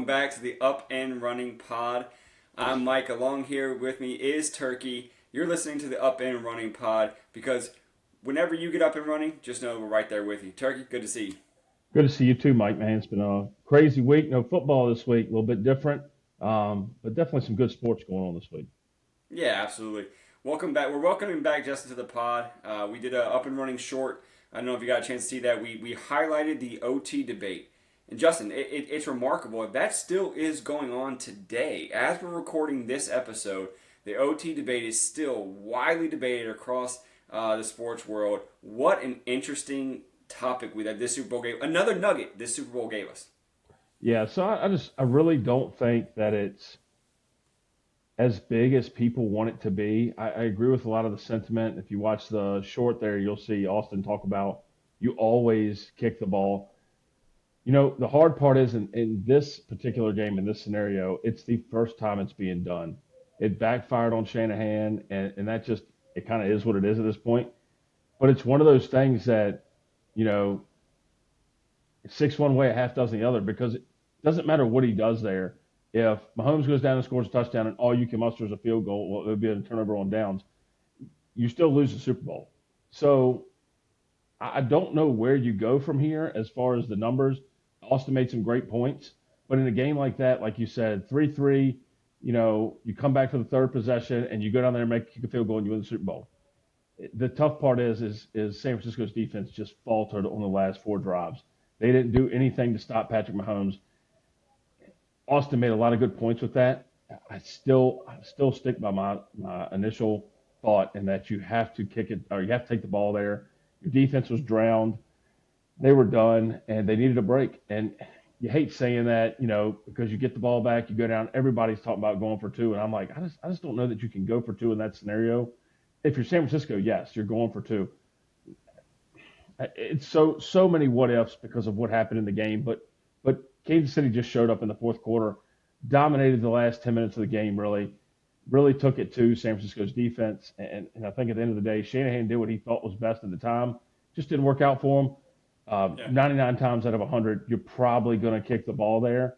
welcome back to the Up and Running Pod. I'm Mike. Along here with me is Turkey. You're listening to the Up and Running Pod because whenever you get up and running, just know we're right there with you. Turkey, good to see you. Good to see you too, Mike, man. It's been a crazy week. No football this week, a little bit different, but definitely some good sports going on this week. Yeah, absolutely. Welcome back. We're welcoming back Justin to the pod. We did a Up and Running short. I don't know if you got a chance to see that. We highlighted the OT debate. And Justin, it's remarkable. That still is going on today. As we're recording this episode, the OT debate is still widely debated across the sports world. What an interesting topic that this Super Bowl gave. Another nugget this Super Bowl gave us. Yeah, so I really don't think that it's as big as people want it to be. I agree with a lot of the sentiment. If you watch the short there, you'll see Austin talk about you always kick the ball. You know, the hard part is in this particular game, in this scenario, it's the first time it's being done. It backfired on Shanahan, and that just, it kind of is what it is at this point. But it's one of those things that, you know, it's 6 one way, a half dozen the other, because it doesn't matter what he does there. If Mahomes goes down and scores a touchdown and all you can muster is a field goal, well, it would be a turnover on downs, you still lose the Super Bowl. So I don't know where you go from here as far as the numbers. Austin made some great points, but in a game like that, like you said, 3-3, you know, you come back for the third possession and you go down there and kick a field goal and you win the Super Bowl. The tough part is San Francisco's defense just faltered on the last 4 drives. They didn't do anything to stop Patrick Mahomes. Austin made a lot of good points with that. I still stick by my initial thought in that you have to kick it, or you have to take the ball there. Your defense was drowned. They were done, and they needed a break. And you hate saying that, you know, because you get the ball back, you go down, everybody's talking about going for 2, and I'm like, I just don't know that you can go for 2 in that scenario. If you're San Francisco, yes, you're going for 2. It's so many what ifs because of what happened in the game, but Kansas City just showed up in the fourth quarter, dominated the last 10 minutes of the game, really took it to San Francisco's defense. And I think at the end of the day, Shanahan did what he thought was best at the time. Just didn't work out for him. 99 times out of 100, you're probably going to kick the ball there.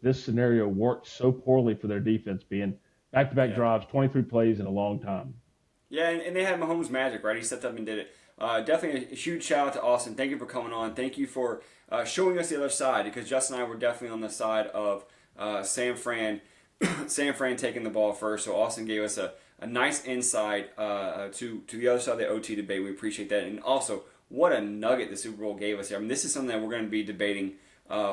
This scenario worked so poorly for their defense, being back-to-back drives, 23 plays in a long time. Yeah, and they had Mahomes magic, right? He stepped up and did it. Definitely a huge shout out to Austin. Thank you for coming on. Thank you for showing us the other side, because Justin and I were definitely on the side of San Fran taking the ball first. So Austin gave us a nice insight to the other side of the OT debate. We appreciate that. And also, what a nugget the Super Bowl gave us here. I mean, this is something that we're going to be debating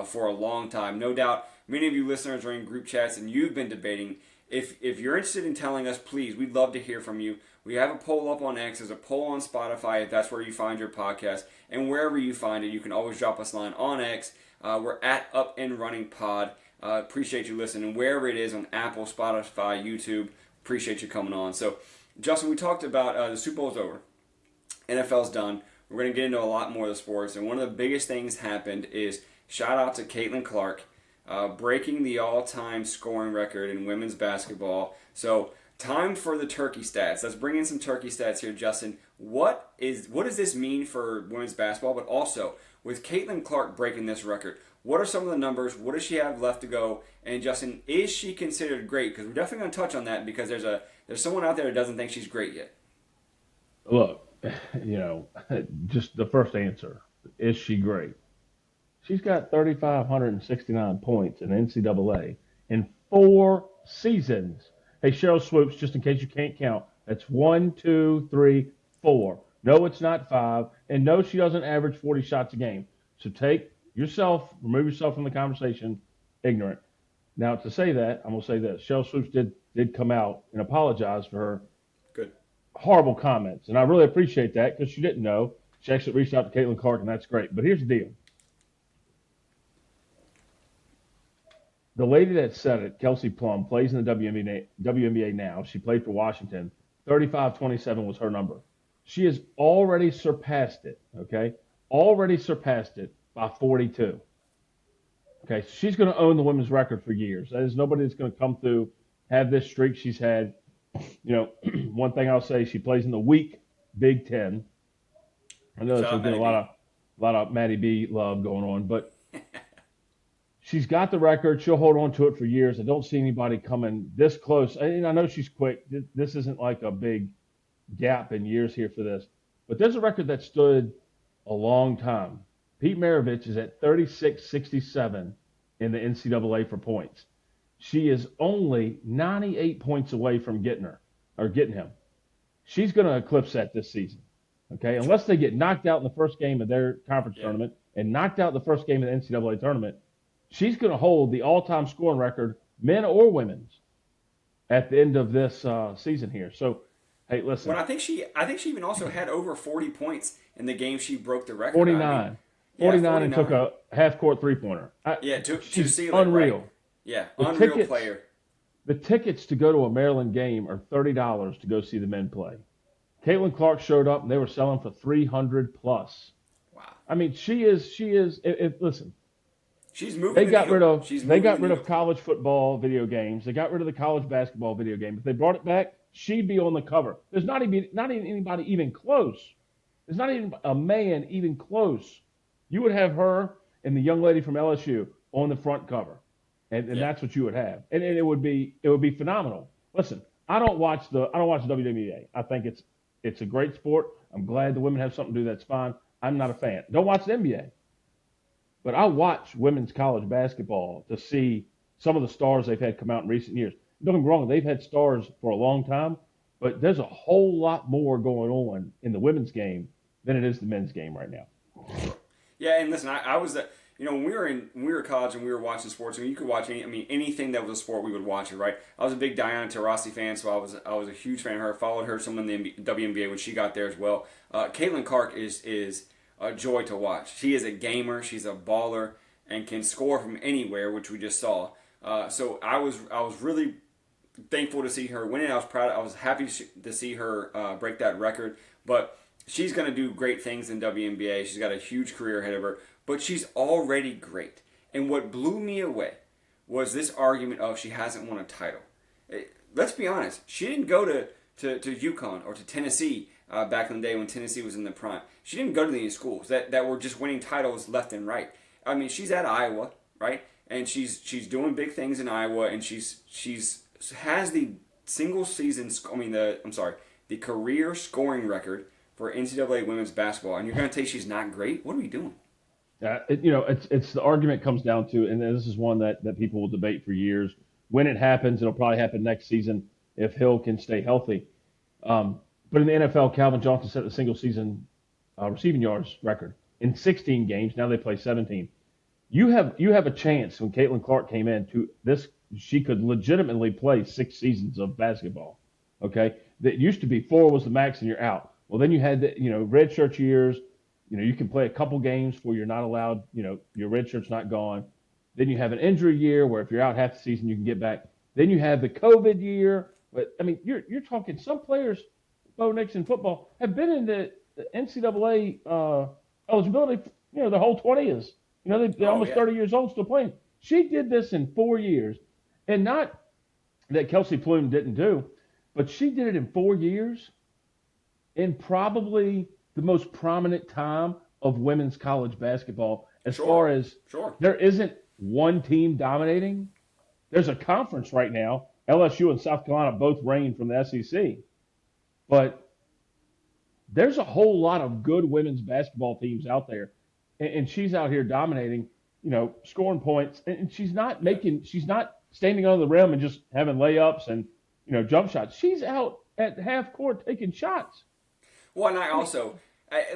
for a long time. No doubt, many of you listeners are in group chats and you've been debating. If you're interested in telling us, please, we'd love to hear from you. We have a poll up on X. There's a poll on Spotify if that's where you find your podcast. And wherever you find it, you can always drop us a line on X. We're at Up and Running Pod. Appreciate you listening. Wherever it is on Apple, Spotify, YouTube, appreciate you coming on. So, Justin, we talked about the Super Bowl's over. NFL's done. We're going to get into a lot more of the sports. And one of the biggest things happened is shout out to Caitlin Clark breaking the all-time scoring record in women's basketball. So, time for the turkey stats. Let's bring in some turkey stats here, Justin. What does this mean for women's basketball? But also, with Caitlin Clark breaking this record, what are some of the numbers? What does she have left to go? And Justin, is she considered great? Because we're definitely going to touch on that because there's someone out there that doesn't think she's great yet. Look, you know, just the first answer, is she great? She's got 3,569 points in NCAA in 4 seasons. Hey, Cheryl Swoops, just in case you can't count, that's 1, 2, 3, 4. No, it's not 5. And no, she doesn't average 40 shots a game. So remove yourself from the conversation, ignorant. Now, to say that, I'm going to say this. Cheryl Swoops did come out and apologize for her Good. horrible comments. And I really appreciate that because she didn't know. She actually reached out to Caitlin Clark, and that's great. But here's the deal. The lady that said it, Kelsey Plum, plays in the WNBA now. She played for Washington. 35-27 was her number. She has already surpassed it, okay? Already surpassed it by 42. Okay, so she's going to own the women's record for years. There's nobody that's going to come through, have this streak she's had. You know, one thing I'll say, she plays in the weak Big Ten. I know there's been a lot of Maddie B love going on, but she's got the record. She'll hold on to it for years. I don't see anybody coming this close. And I know she's quick. This isn't like a big gap in years here for this. But there's a record that stood a long time. Pete Maravich is at 36.67 in the NCAA for points. She is only 98 points away from getting him. She's going to eclipse that this season. Okay, unless they get knocked out in the first game of their conference tournament and knocked out in the first game of the NCAA tournament, she's going to hold the all-time scoring record, men or women's, at the end of this season here. So, hey, listen. Well, I think she even also had over 40 points in the game she broke the record. 49. 49 and took a half-court three-pointer. She's unreal. Right. Yeah, unreal player. The tickets to go to a Maryland game are $30 to go see the men play. Caitlin Clark showed up, and they were selling for $300 plus. Wow. I mean, she is. Listen, she's moving. They got rid of college football video games. They got rid of the college basketball video game. If they brought it back, she'd be on the cover. There's not even anybody even close. There's not even a man even close. You would have her and the young lady from LSU on the front cover, and that's what you would have, and it would be phenomenal. Listen, I don't watch the WWBA. I think it's a great sport. I'm glad the women have something to do. That's fine. I'm not a fan. Don't watch the NBA. But I watch women's college basketball to see some of the stars they've had come out in recent years. Don't get me wrong, they've had stars for a long time, but there's a whole lot more going on in the women's game than it is the men's game right now. Yeah, and listen, I was when we were in college and we were watching sports, you could watch anything that was a sport, we would watch it, right? I was a big Diana Taurasi fan, so I was a huge fan of her. Followed her some in the WNBA when she got there as well. Caitlin Clark is a joy to watch. She is a gamer, she's a baller, and can score from anywhere, which we just saw. So I was really thankful to see her win it. I was proud. I was happy to see her break that record. But she's going to do great things in WNBA. She's got a huge career ahead of her. But she's already great. And what blew me away was this argument of she hasn't won a title. Let's be honest. She didn't go to UConn or to Tennessee back in the day when Tennessee was in the prime. She didn't go to these schools that were just winning titles left and right. I mean, she's at Iowa, right? And she's doing big things in Iowa, and she's has the single season. The career scoring record for NCAA women's basketball. And you're going to tell me she's not great? What are we doing? It's the argument comes down to, and this is one that people will debate for years. When it happens, it'll probably happen next season if Hill can stay healthy. But in the NFL, Calvin Johnson set the single season receiving yards record in 16 games. Now they play 17. You have a chance when Caitlin Clark came in to this. She could legitimately play 6 seasons of basketball. Okay, that used to be 4 was the max and you're out. Well, then you had the red shirt years. You can play a couple games where you're not allowed. Your red shirt's not gone. Then you have an injury year where if you're out half the season you can get back. Then you have the COVID year. But I mean, you're talking some players, Bo Nix in football, have been in the NCAA eligibility. Their whole 20s. They're almost 30 years old still playing. She did this in 4 years, and not that Kelsey Plume didn't do, but she did it in 4 years, in probably the most prominent time of women's college basketball. As far as there isn't one team dominating. There's a conference right now. LSU and South Carolina both reign from the SEC. But there's a whole lot of good women's basketball teams out there. And she's out here dominating, scoring points. And she's not standing under the rim and just having layups and, jump shots. She's out at half court taking shots. Well, and I also,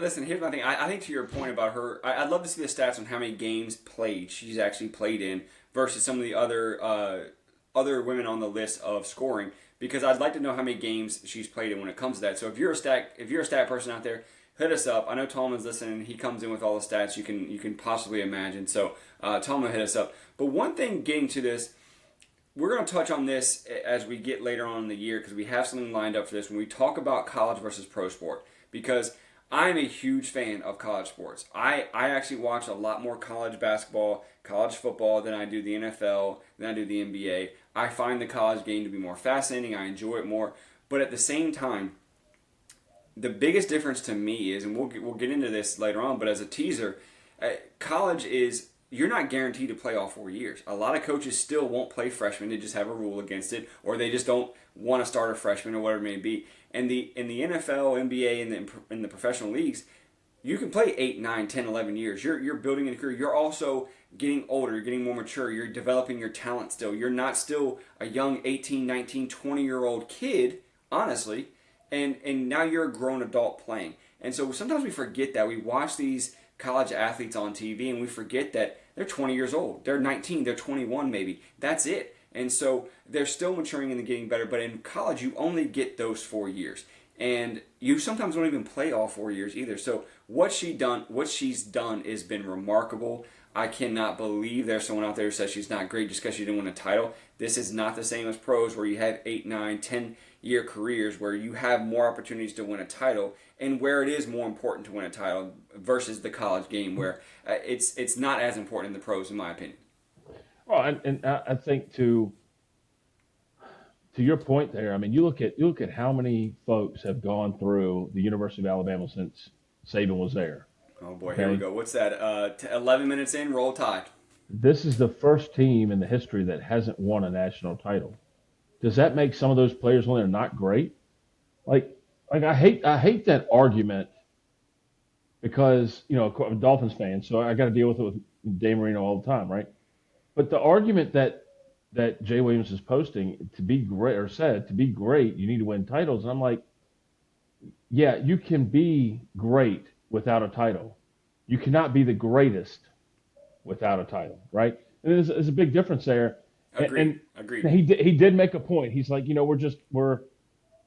listen, here's my thing. I think to your point about her, I'd love to see the stats on how many games played she's actually played in versus some of the other women on the list of scoring, because I'd like to know how many games she's played in when it comes to that. So if you're a stat person out there, hit us up. I know Tolman's listening. He comes in with all the stats you can possibly imagine. So Tolman, hit us up. But one thing getting to this, we're going to touch on this as we get later on in the year because we have something lined up for this when we talk about college versus pro sport, because I'm a huge fan of college sports. I actually watch a lot more college basketball, college football than I do the NFL, than I do the NBA. I find the college game to be more fascinating. I enjoy it more. But at the same time, the biggest difference to me is, and we'll get into this later on, but as a teaser, college is you're not guaranteed to play all 4 years. A lot of coaches still won't play freshmen. They just have a rule against it, or they just don't want to start a freshman or whatever it may be. And in the NFL, NBA, and in the professional leagues, you can play 8, 9, 10, 11 years. You're building a career. You're also getting older. You're getting more mature. You're developing your talent still. You're not still a young 18, 19, 20-year-old kid, honestly. And now you're a grown adult playing. And so sometimes we forget that. We watch these college athletes on TV and we forget that they're 20 years old. They're 19. They're 21 maybe. That's it. And so they're still maturing and getting better. But in college, you only get those 4 years. And you sometimes don't even play all 4 years either. So what she's done has been remarkable. I cannot believe there's someone out there who says she's not great just because she didn't win a title. This is not the same as pros where you have 8, 9, 10-year careers where you have more opportunities to win a title and where it is more important to win a title versus the college game where it's not as important in the pros, in my opinion. Well, and I think to your point there, I mean, you look at how many folks have gone through the University of Alabama since Saban was there. Oh boy, Okay? Here we go. What's that? 11 minutes in, roll tide. This is the first team in the history that hasn't won a national title. Does that make some of those players when they're not great? Like I hate that argument because I'm a Dolphins fan, so I got to deal with it with Dan Marino all the time, right? But the argument that Jay Williams is posting to be great or said to be great, you need to win titles, and I'm like, yeah, you can be great without a title. You cannot be the greatest without a title, right? And there's a big difference there. Agreed. He did make a point. He's like, we're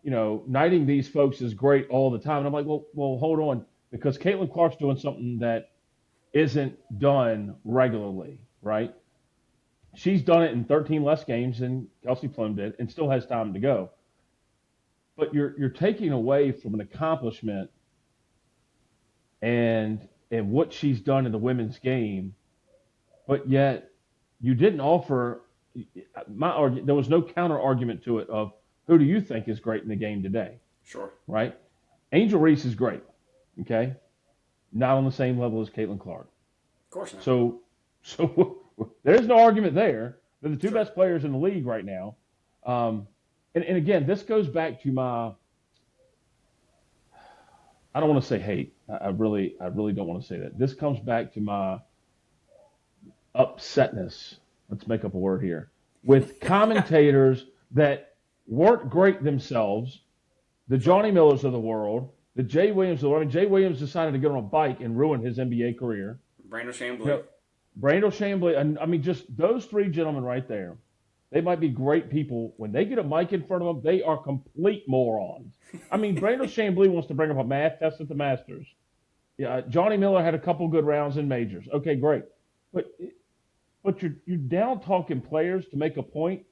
knighting these folks is great all the time. And I'm like, well, hold on, because Caitlin Clark's doing something that isn't done regularly, right? She's done it in 13 less games than Kelsey Plum did, and still has time to go. But you're taking away from an accomplishment and what she's done in the women's game, but yet you didn't offer. There was no counter argument to it of who do you think is great in the game today? Sure. Right? Angel Reese is great. Okay, not on the same level as Caitlin Clark. Of course not. So there's no argument there. They're the two best players in the league right now. And again, this goes back to my. I don't want to say hate. I really don't want to say that. This comes back to my upsetness. Let's make up a word here. With commentators that weren't great themselves, the Johnny Millers of the world, the Jay Williams of the world. I mean, Jay Williams decided to get on a bike and ruin his NBA career. Brandon Chamblee. Brandel Chamblee, and I mean, just those three gentlemen right there, they might be great people. When they get a mic in front of them, they are complete morons. I mean, Brandel Chamblee wants to bring up a math test at the Masters. Yeah, Johnny Miller had a couple good rounds in majors. Okay, great. But you're down talking players to make a point,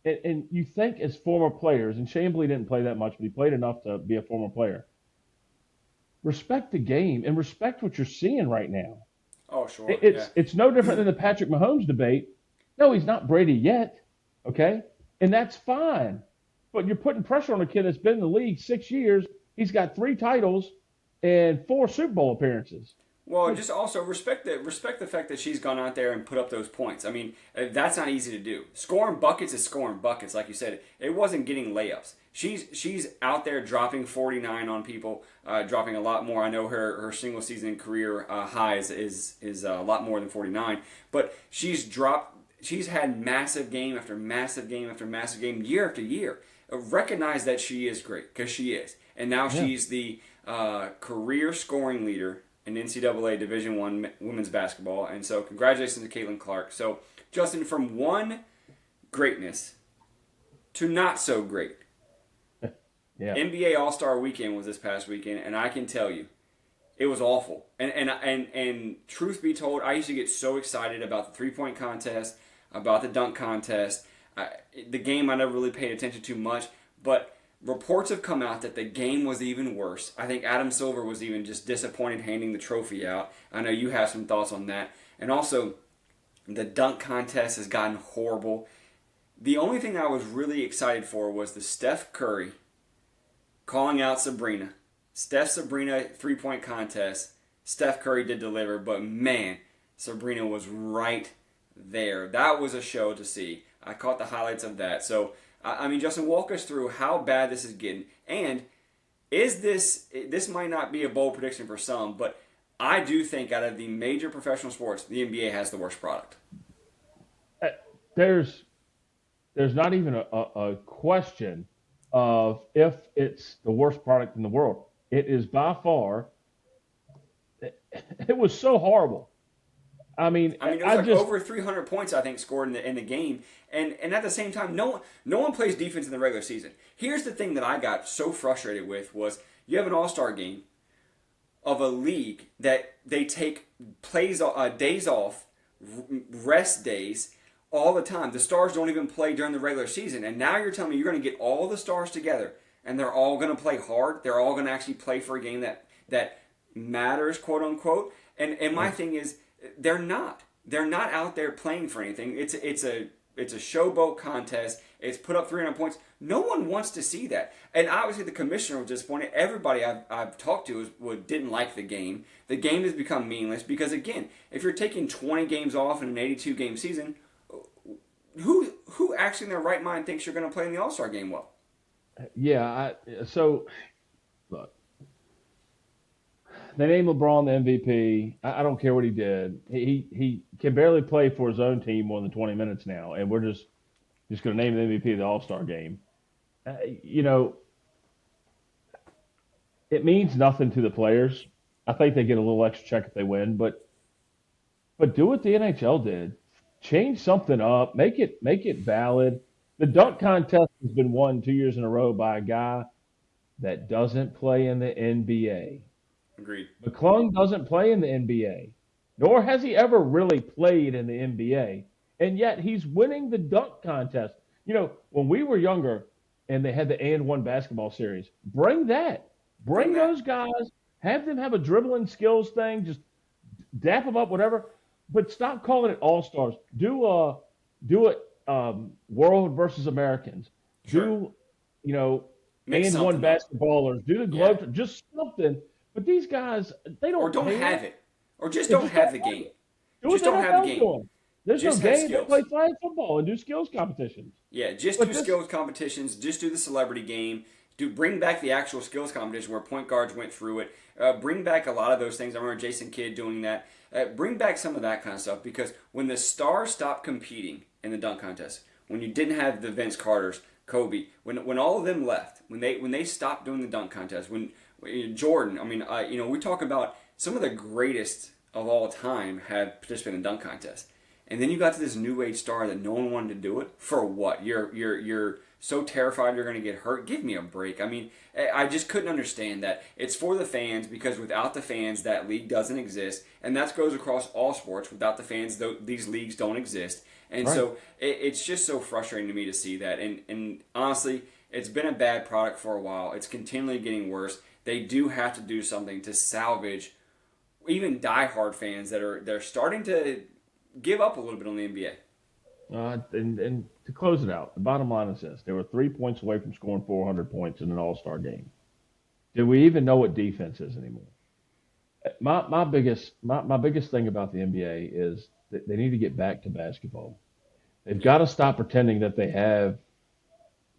and you think as former players, and Chamblee didn't play that much, but he played enough to be a former player. Respect the game and respect what you're seeing right now. Oh, sure. It's no different than the Patrick Mahomes debate. No, he's not Brady yet, okay? And that's fine. But you're putting pressure on a kid that's been in the league 6 years. He's got 3 titles and 4 Super Bowl appearances. Well, just also respect the fact that she's gone out there and put up those points. I mean, that's not easy to do. Scoring buckets is scoring buckets, like you said. It wasn't getting layups. She's out there dropping 49 on people, dropping a lot more. I know her single season career high is a lot more than 49, but she's had massive game after massive game after massive game, year after year. Recognize that she is great, because she is, and now she's the career scoring leader in NCAA Division I women's basketball. And so congratulations to Caitlin Clark. So, Justin, from one greatness to not so great. Yeah. NBA All-Star Weekend was this past weekend, and I can tell you, it was awful. And truth be told, I used to get so excited about the three-point contest, about the dunk contest. The game I never really paid attention to much, but reports have come out that the game was even worse. I think Adam Silver was even just disappointed handing the trophy out. I know you have some thoughts on that. And also, the dunk contest has gotten horrible. The only thing I was really excited for was the Steph Curry calling out Sabrina. Sabrina three-point contest. Steph Curry did deliver, but man, Sabrina was right there. That was a show to see. I caught the highlights of that. So, I mean, Justin, walk us through how bad this is getting. And this might not be a bold prediction for some, but I do think out of the major professional sports, the NBA has the worst product. Uh, There's there's not even a question of if it's the worst product in the world. It is by far. It was so horrible. I mean, I mean, it was I like just over 300 points I think scored in the game, and at the same time, no one plays defense in the regular season. Here's the thing that I got so frustrated with was you have an All-Star game of a league that they take days off, rest days all the time. The stars don't even play during the regular season, and now you're telling me you're going to get all the stars together and they're all going to play hard. They're all going to actually play for a game that matters, quote unquote. And my thing is they're not. They're not out there playing for anything. It's a showboat contest. It's put up 300 points. No one wants to see that. And obviously the commissioner was disappointed. Everybody I've talked to didn't like the game. The game has become meaningless because, again, if you're taking 20 games off in an 82-game season, who actually in their right mind thinks you're going to play in the All-Star game well? yeah. So look, they named LeBron the MVP. I don't care what he did. He can barely play for his own team more than 20 minutes now, and we're just going to name the MVP of the All Star game. You know, it means nothing to the players. I think they get a little extra check if they win, but do what the NHL did. Change something up. Make it valid. The dunk contest has been won 2 years in a row by a guy that doesn't play in the NBA. Agreed. McClung doesn't play in the NBA, nor has he ever really played in the NBA. And yet he's winning the dunk contest. You know, when we were younger and they had the and one basketball series, bring that. Bring those guys, have them have a dribbling skills thing, just dap them up, whatever. But stop calling it all stars. Do it world versus Americans. Sure. Do, you know, Make and one something up. basketballers. Do the globe, just something. But these guys, they don't Or don't care. have it. Or just They don't just have don't the have game. it. Do what Just the don't have the NFL's game. doing. There's Just no have game. They skills. play flag football and do skills competitions. Yeah, just But do this, skills competitions. Just do the celebrity game. Bring back the actual skills competition where point guards went through it. Bring back a lot of those things. I remember Jason Kidd doing that. Bring back some of that kind of stuff because when the stars stopped competing in the dunk contest, when you didn't have the Vince Carters, Kobe, when all of them left, when they stopped doing the dunk contest, when Jordan, I mean, we talk about some of the greatest of all time have participated in the dunk contest. And then you got to this new age star that no one wanted to do it for what? You're so terrified you're going to get hurt. Give me a break. I mean, I just couldn't understand that. It's for the fans because without the fans, that league doesn't exist, and that goes across all sports. Without the fans, these leagues don't exist, and right. so it's just so frustrating to me to see that. And honestly, it's been a bad product for a while. It's continually getting worse. They do have to do something to salvage even diehard fans they're starting to give up a little bit on the NBA. And to close it out, the bottom line is this: they were 3 points away from scoring 400 points in an All-Star game. Do we even know what defense is anymore? My biggest thing about the NBA is that they need to get back to basketball. They've got to stop pretending that they have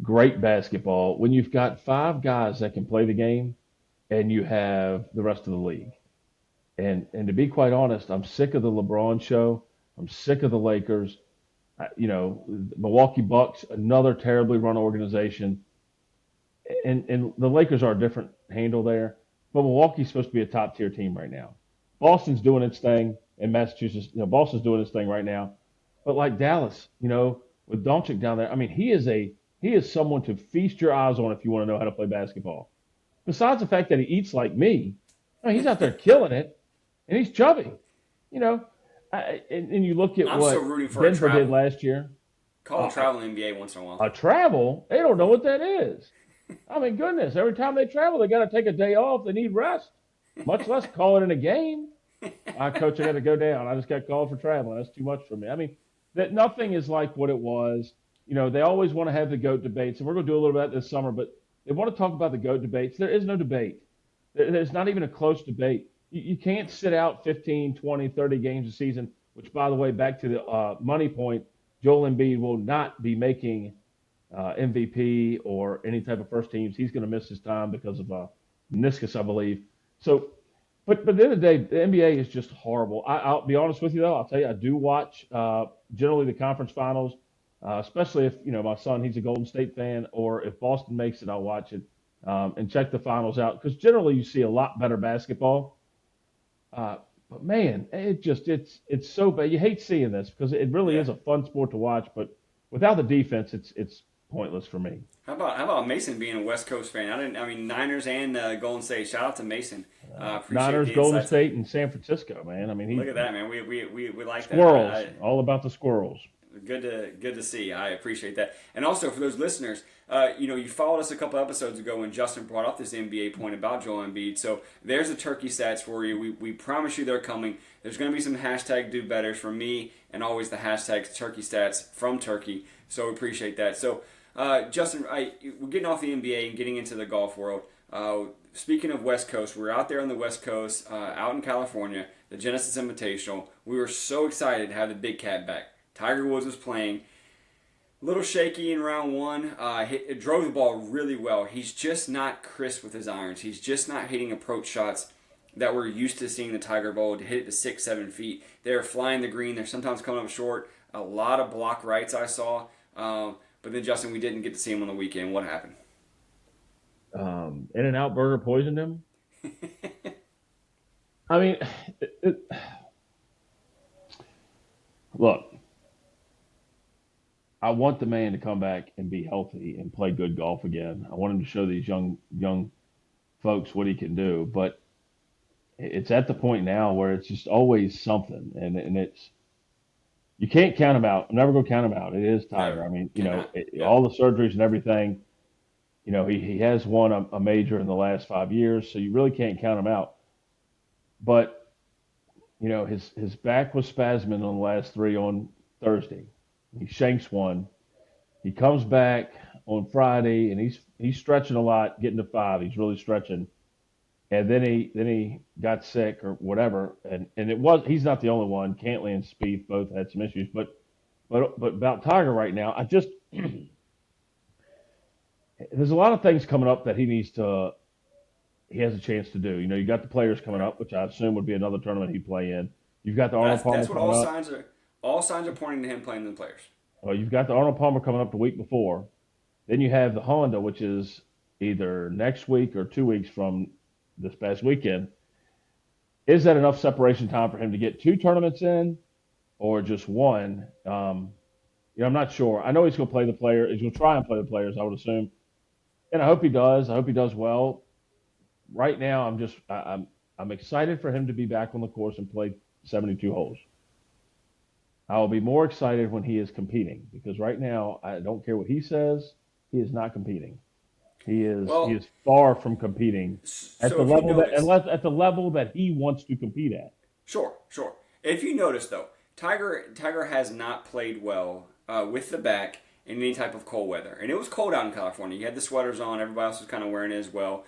great basketball when you've got five guys that can play the game and you have the rest of the league. And to be quite honest, I'm sick of the LeBron show. I'm sick of the Lakers. Milwaukee Bucks, another terribly run organization. And the Lakers are a different handle there. But Milwaukee's supposed to be a top tier team right now. Boston's doing its thing in Massachusetts. Boston's doing its thing right now. But like Dallas, with Doncic down there, I mean, he is someone to feast your eyes on if you want to know how to play basketball. Besides the fact that he eats like me, I mean, he's out there killing it, and he's chubby. And you look at I'm what so rooting for Denver did last year. Call a travel NBA once in a while. A travel? They don't know what that is. I mean, goodness, every time they travel, they got to take a day off. They need rest, much less call it in a game. Coach, I got to go down. I just got called for traveling. That's too much for me. I mean, that nothing is like what it was. They always want to have the GOAT debates, and we're going to do a little bit of that this summer, but they want to talk about the GOAT debates. There is no debate. There's not even a close debate. You can't sit out 15, 20, 30 games a season, which, by the way, back to the money point, Joel Embiid will not be making MVP or any type of first teams. He's going to miss his time because of meniscus, I believe. So, but at the end of the day, the NBA is just horrible. I'll be honest with you, though. I'll tell you, I do watch generally the conference finals, especially if, my son, he's a Golden State fan, or if Boston makes it, I'll watch it and check the finals out because generally you see a lot better basketball. But man, it's so bad. You hate seeing this because it really Yeah. is a fun sport to watch, but without the defense, it's pointless for me. How about Mason being a West Coast fan? I mean Niners and Golden State. Shout out to Mason. Appreciate Niners, the Golden insights. State, and San Francisco, man. I mean, Look at that, man. We like that. squirrels, all about the squirrels. Good to see. I appreciate that. And also for those listeners, you followed us a couple episodes ago when Justin brought up this NBA point about Joel Embiid. So there's the turkey stats for you. We promise you they're coming. There's going to be some hashtag do betters from me and always the hashtag turkey stats from Turkey. So we appreciate that. So Justin, we're getting off the NBA and getting into the golf world. Speaking of West Coast, we're out there on the West Coast, out in California, the Genesis Invitational. We were so excited to have the Big Cat back. Tiger Woods was playing. A little shaky in round one. It drove the ball really well. He's just not crisp with his irons. He's just not hitting approach shots that we're used to seeing the Tiger Bowl to hit it to 6-7 feet. They're flying the green. They're sometimes coming up short. A lot of block rights I saw. But then, Justin, we didn't get to see him on the weekend. What happened? In-N-Out Burger poisoned him. I mean, look, I want the man to come back and be healthy and play good golf again. I want him to show these young folks what he can do. But it's at the point now where it's just always something, and it's you can't count him out. I'm never going to count him out. It is Tiger. Never. I mean, Yeah. all the surgeries and everything. He has won a major in the last 5 years, so you really can't count him out. But his back was spasming on the last three on Thursday. He shanks one. He comes back on Friday, and he's stretching a lot, getting to five. He's really stretching, and then he got sick or whatever. And he's not the only one. Cantley and Spieth both had some issues, but about Tiger right now, I just there's a lot of things coming up that he has a chance to do. You got the Players coming up, which I assume would be another tournament he'd play in. You've got the Arnold Palmer That's what coming all up. signs are. All signs are pointing to him playing the Players. Well, you've got the Arnold Palmer coming up the week before. Then you have the Honda, which is either next week or 2 weeks from this past weekend. Is that enough separation time for him to get two tournaments in or just one? I'm not sure. I know he's going to play the Players. He's going to try and play the Players, I would assume. And I hope he does. I hope he does well. Right now, I'm excited for him to be back on the course and play 72 holes. I will be more excited when he is competing because right now, I don't care what he says, he is not competing. He is far from competing at the level at the level that he wants to compete at. Sure. If you notice though, Tiger has not played well with the back in any type of cold weather, and it was cold out in California. You had the sweaters on; everybody else was kind of wearing it as well.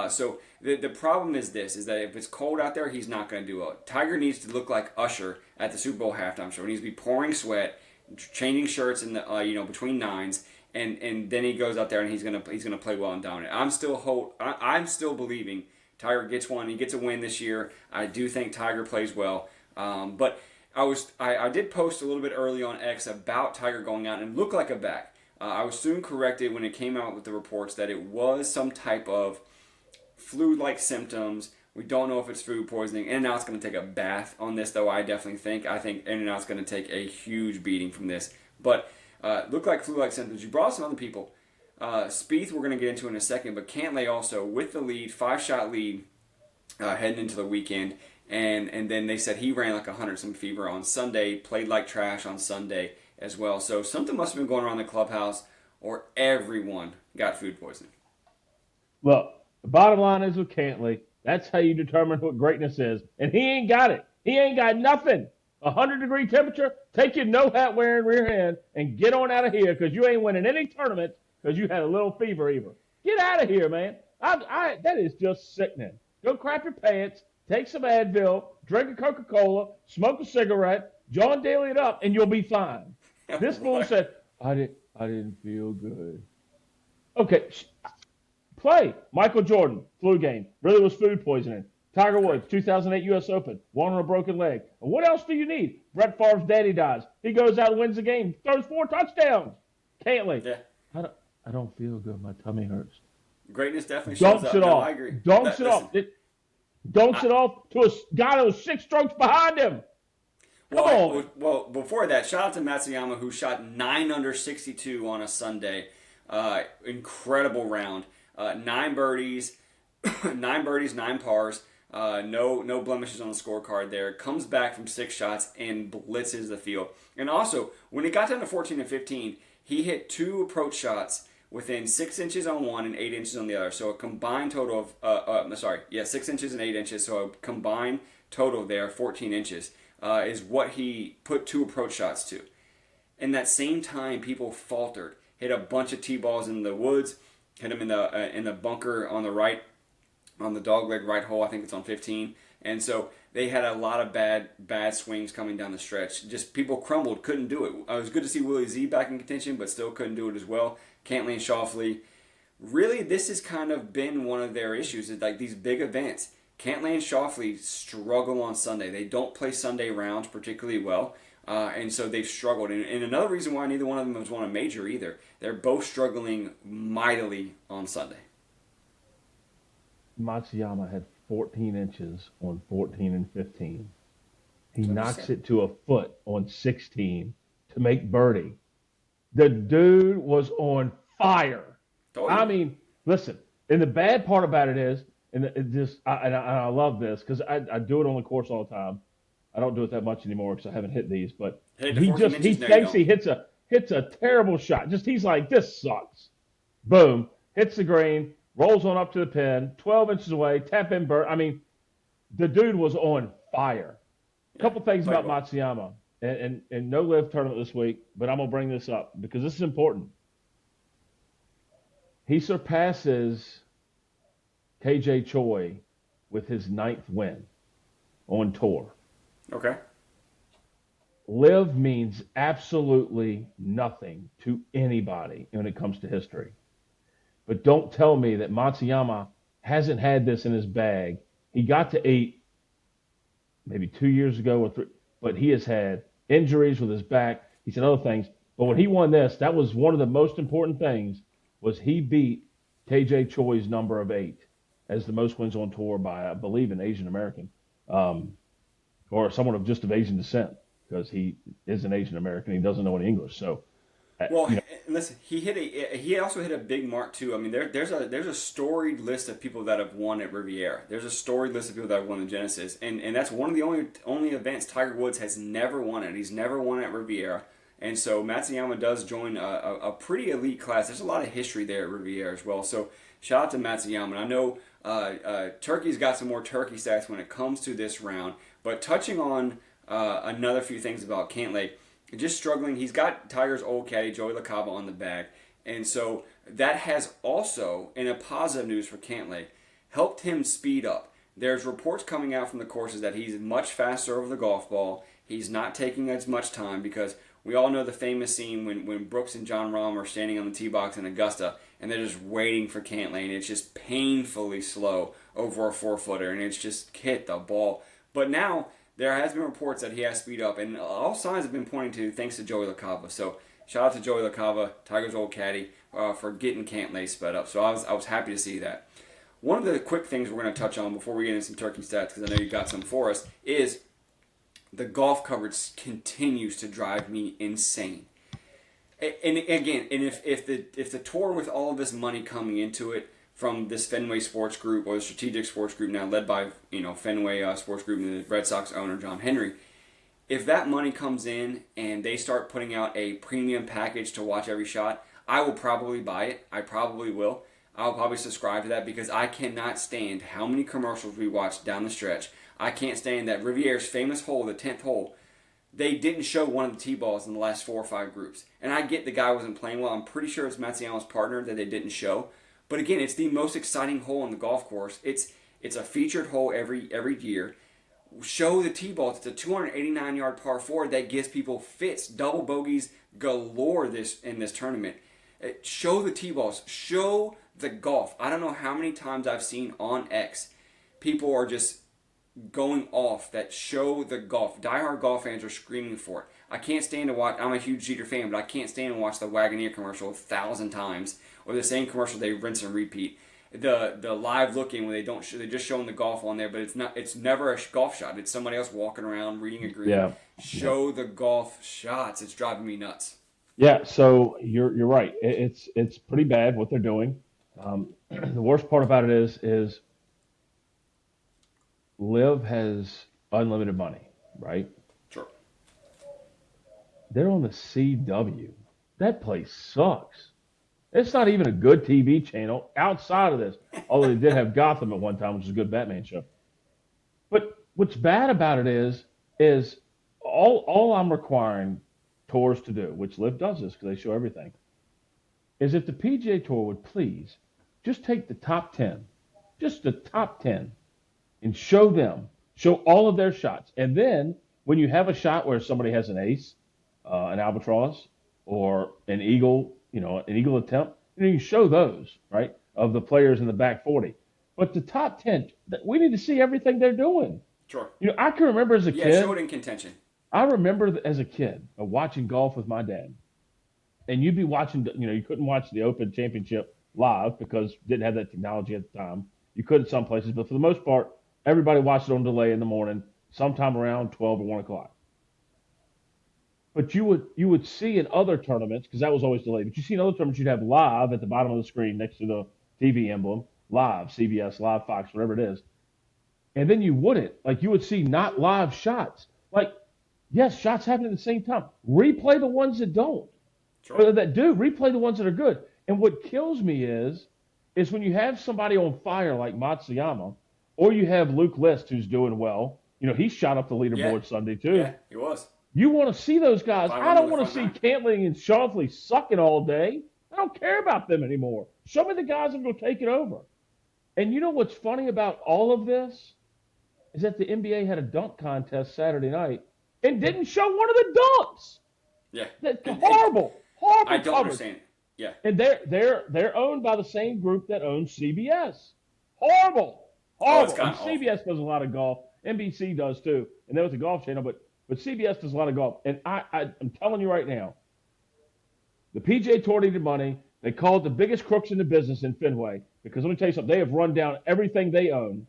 So the problem is that if it's cold out there, he's not going to do well. Tiger needs to look like Usher at the Super Bowl halftime show. He needs to be pouring sweat, changing shirts in the between nines, and then he goes out there and he's gonna play well and dominate. I'm still believing Tiger gets one. He gets a win this year. I do think Tiger plays well, but I did post a little bit early on X about Tiger going out and looked like a back. I was soon corrected when it came out with the reports that it was some type of flu-like symptoms. We don't know if it's food poisoning. In-N-Out's going to take a bath on this, though. I think In-N-Out's going to take a huge beating from this. But looked like flu-like symptoms. You brought some other people. Spieth we're going to get into in a second, but Cantlay also with the lead, 5-shot lead heading into the weekend. And then they said he ran like 100-some fever on Sunday, played like trash on Sunday as well. So something must have been going around the clubhouse, or everyone got food poisoning. Look, the bottom line is with Cantlay, that's how you determine what greatness is. And he ain't got it. He ain't got nothing. 100-degree temperature, take your no-hat wearing rear end and get on out of here because you ain't winning any tournaments because you had a little fever either. Get out of here, man. That is just sickening. Go crap your pants. take some Advil, drink a Coca-Cola, smoke a cigarette, John Daly it up, and you'll be fine. This fool said, I didn't feel good. Okay, play. Michael Jordan, flu game. Really was food poisoning. Tiger Woods, 2008 U.S. Open, won on a broken leg. And what else do you need? Brett Favre's daddy dies. He goes out and wins the game, throws 4 touchdowns. Cantley. Yeah. I don't feel good. My tummy hurts. Greatness definitely shows Dunks up. it No, off. I agree. Dunks it off. Dunks it off to a guy that was 6 strokes behind him. Come on. Well, before that, shout out to Matsuyama, who shot 9 under 62 on a Sunday. Incredible round. 9 birdies, 9 pars. No blemishes on the scorecard there. Comes back from 6 shots and blitzes the field. And also, when it got down to 14 and 15, he hit 2 approach shots within 6 inches on one and 8 inches on the other. So a combined total of 6 inches and 8 inches. So a combined total there, 14 inches, is what he put 2 approach shots to. In that same time, people faltered, hit a bunch of tee balls in the woods, hit them in the bunker on the right, on the dogleg right hole. I think it's on 15. And so they had a lot of bad swings coming down the stretch. Just people crumbled, couldn't do it. It was good to see Willie Z back in contention, but still couldn't do it as well. Cantley and Schauffele. Really, this has kind of been one of their issues. Is like these big events. Cantley and Schauffele struggle on Sunday. They don't play Sunday rounds particularly well. And so they've struggled. And another reason why neither one of them has won a major either. They're both struggling mightily on Sunday. Matsuyama had 14 inches on 14 and 15. He knocks it to a foot on 16 to make birdie. The dude was on fire. I mean, listen, and the bad part about it is, and I love this because I do it on the course all the time. I don't do it that much anymore because I haven't hit these, but he thinks he hits a terrible shot. He's like, this sucks. Boom, hits the green, rolls on up to the pin, 12 inches away, tap in bird. I mean, the dude was on fire. A couple things about Matsuyama, and no live tournament this week, but I'm gonna bring this up because this is important. He surpasses KJ Choi with his 9th win on tour. Okay. Live means absolutely nothing to anybody when it comes to history. But don't tell me that Matsuyama hasn't had this in his bag. He got to 8 maybe 2 years ago or 3, but he has had injuries with his back. He's had other things. But when he won this, that was one of the most important things was he beat KJ Choi's number of 8 as the most wins on tour by, I believe, an Asian American. Or someone of Asian descent, because he is an Asian American. He doesn't know any English. So, listen, he also hit a big mark too. I mean, there's a storied list of people that have won at Riviera. There's a storied list of people that have won the Genesis, and that's one of the only events Tiger Woods has never won it. He's never won at Riviera, and so Matsuyama does join a pretty elite class. There's a lot of history there at Riviera as well. So shout out to Matsuyama. And I know Turkey's got some more Turkey stats when it comes to this round. But touching on another few things about Cantlay, just struggling. He's got Tiger's old caddy, Joey LaCava, on the bag. And so that has also, in a positive news for Cantlay, helped him speed up. There's reports coming out from the courses that he's much faster over the golf ball. He's not taking as much time because we all know the famous scene when Brooks and John Rahm are standing on the tee box in Augusta and they're just waiting for Cantlay, and it's just painfully slow over a 4-footer, and it's just hit the ball. But now there has been reports that he has speed up, and all signs have been pointing to thanks to Joey LaCava. So shout out to Joey LaCava, Tiger's old caddy, for getting Cantlay sped up. So I was happy to see that. One of the quick things we're going to touch on before we get into some Turkey stats, because I know you got some for us, is the golf coverage continues to drive me insane. And again, if the tour with all of this money coming into it from this Fenway Sports Group or the Strategic Sports Group now led by Fenway Sports Group and the Red Sox owner John Henry, if that money comes in and they start putting out a premium package to watch every shot, I will probably buy it. I probably will. I'll probably subscribe to that because I cannot stand how many commercials we watch down the stretch. I can't stand that Riviera's famous hole, the 10th hole, they didn't show one of the tee balls in the last 4 or 5 groups. And I get the guy wasn't playing well. I'm pretty sure it's Matsuyama's partner that they didn't show. But again, it's the most exciting hole on the golf course. It's It's a featured hole every year. Show the tee balls. It's a 289-yard par four that gives people fits, double bogeys galore in this tournament. Show the tee balls. Show the golf. I don't know how many times I've seen on X people are just going off that show the golf. Diehard golf fans are screaming for it. I can't stand to watch. I'm a huge Jeter fan, but I can't stand to watch the Wagoneer commercial 1,000 times or the same commercial they rinse and repeat. The live looking when they're just showing the golf on there, but it's never a golf shot. It's somebody else walking around reading a green. Yeah. Show the golf shots. It's driving me nuts. Yeah, so you're right. It's pretty bad what they're doing. The worst part about it is Liv has unlimited money, right? Sure. They're on the CW. That place sucks. It's not even a good TV channel outside of this. Although they did have Gotham at one time, which is a good Batman show. But what's bad about it is all I'm requiring tours to do, which Liv does this because they show everything, is if the PGA Tour would please just take the top 10, just the top 10, and show all of their shots. And then when you have a shot where somebody has an ace, an albatross, or an eagle attempt, you show those, right, of the players in the back 40. But the top 10, we need to see everything they're doing. Sure. I can remember as a kid. Yeah, show it in contention. I remember as a kid watching golf with my dad. And you'd be watching, you couldn't watch the Open Championship live because didn't have that technology at the time. You could in some places, but for the most part, everybody watched it on delay in the morning, sometime around 12 or 1 o'clock. But you would see in other tournaments, because that was always delayed, but you see in other tournaments, you'd have live at the bottom of the screen next to the TV emblem, live, CBS, live, Fox, whatever it is. And then you wouldn't. Like, you would see not live shots. Like, yes, shots happen at the same time. Replay the ones that don't. Sure. Or that do. Replay the ones that are good. And what kills me is when you have somebody on fire like Matsuyama, or you have Luke List who's doing well. He shot up the leaderboard Sunday too. Yeah, he was. You want to see those guys. I don't want to see Cantling and Shoffley sucking all day. I don't care about them anymore. Show me the guys that will take it over. And you know what's funny about all of this is that the NBA had a dunk contest Saturday night and didn't show one of the dunks. Yeah. That's horrible. Horrible. I don't understand it. Yeah. And they're owned by the same group that owns CBS. Horrible. Oh, it's And CBS does a lot of golf. NBC does too. And there was a golf channel, but CBS does a lot of golf. And I'm telling you right now, the PGA Tour needed money. They called the biggest crooks in the business in Fenway because let me tell you something. They have run down everything they own.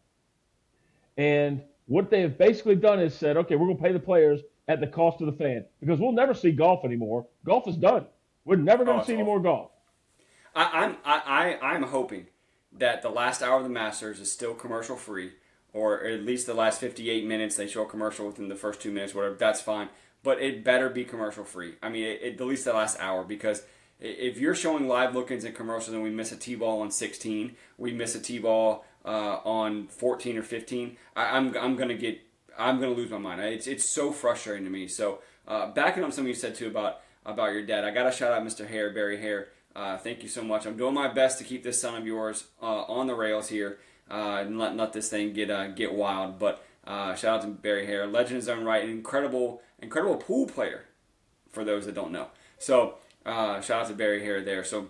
And what they have basically done is said, okay, we're going to pay the players at the cost of the fan because we'll never see golf anymore. Golf is done. We're never going to see any more golf. I'm hoping that the last hour of the Masters is still commercial free, or at least the last 58 minutes they show a commercial within the first 2 minutes, whatever. That's fine, but it better be commercial free. I mean, at least the last hour, because if you're showing live look-ins and commercials and we miss a tee-ball on 16, we miss a tee-ball on 14 or 15, I'm gonna lose my mind. It's so frustrating to me. So backing up something you said too about your dad, I gotta shout out Mr. Hare, Barry Hare. Thank you so much. I'm doing my best to keep this son of yours on the rails here and let this thing get wild. But shout out to Barry Hare, legend in his own right, an incredible pool player for those that don't know. So shout out to Barry Hare there. So,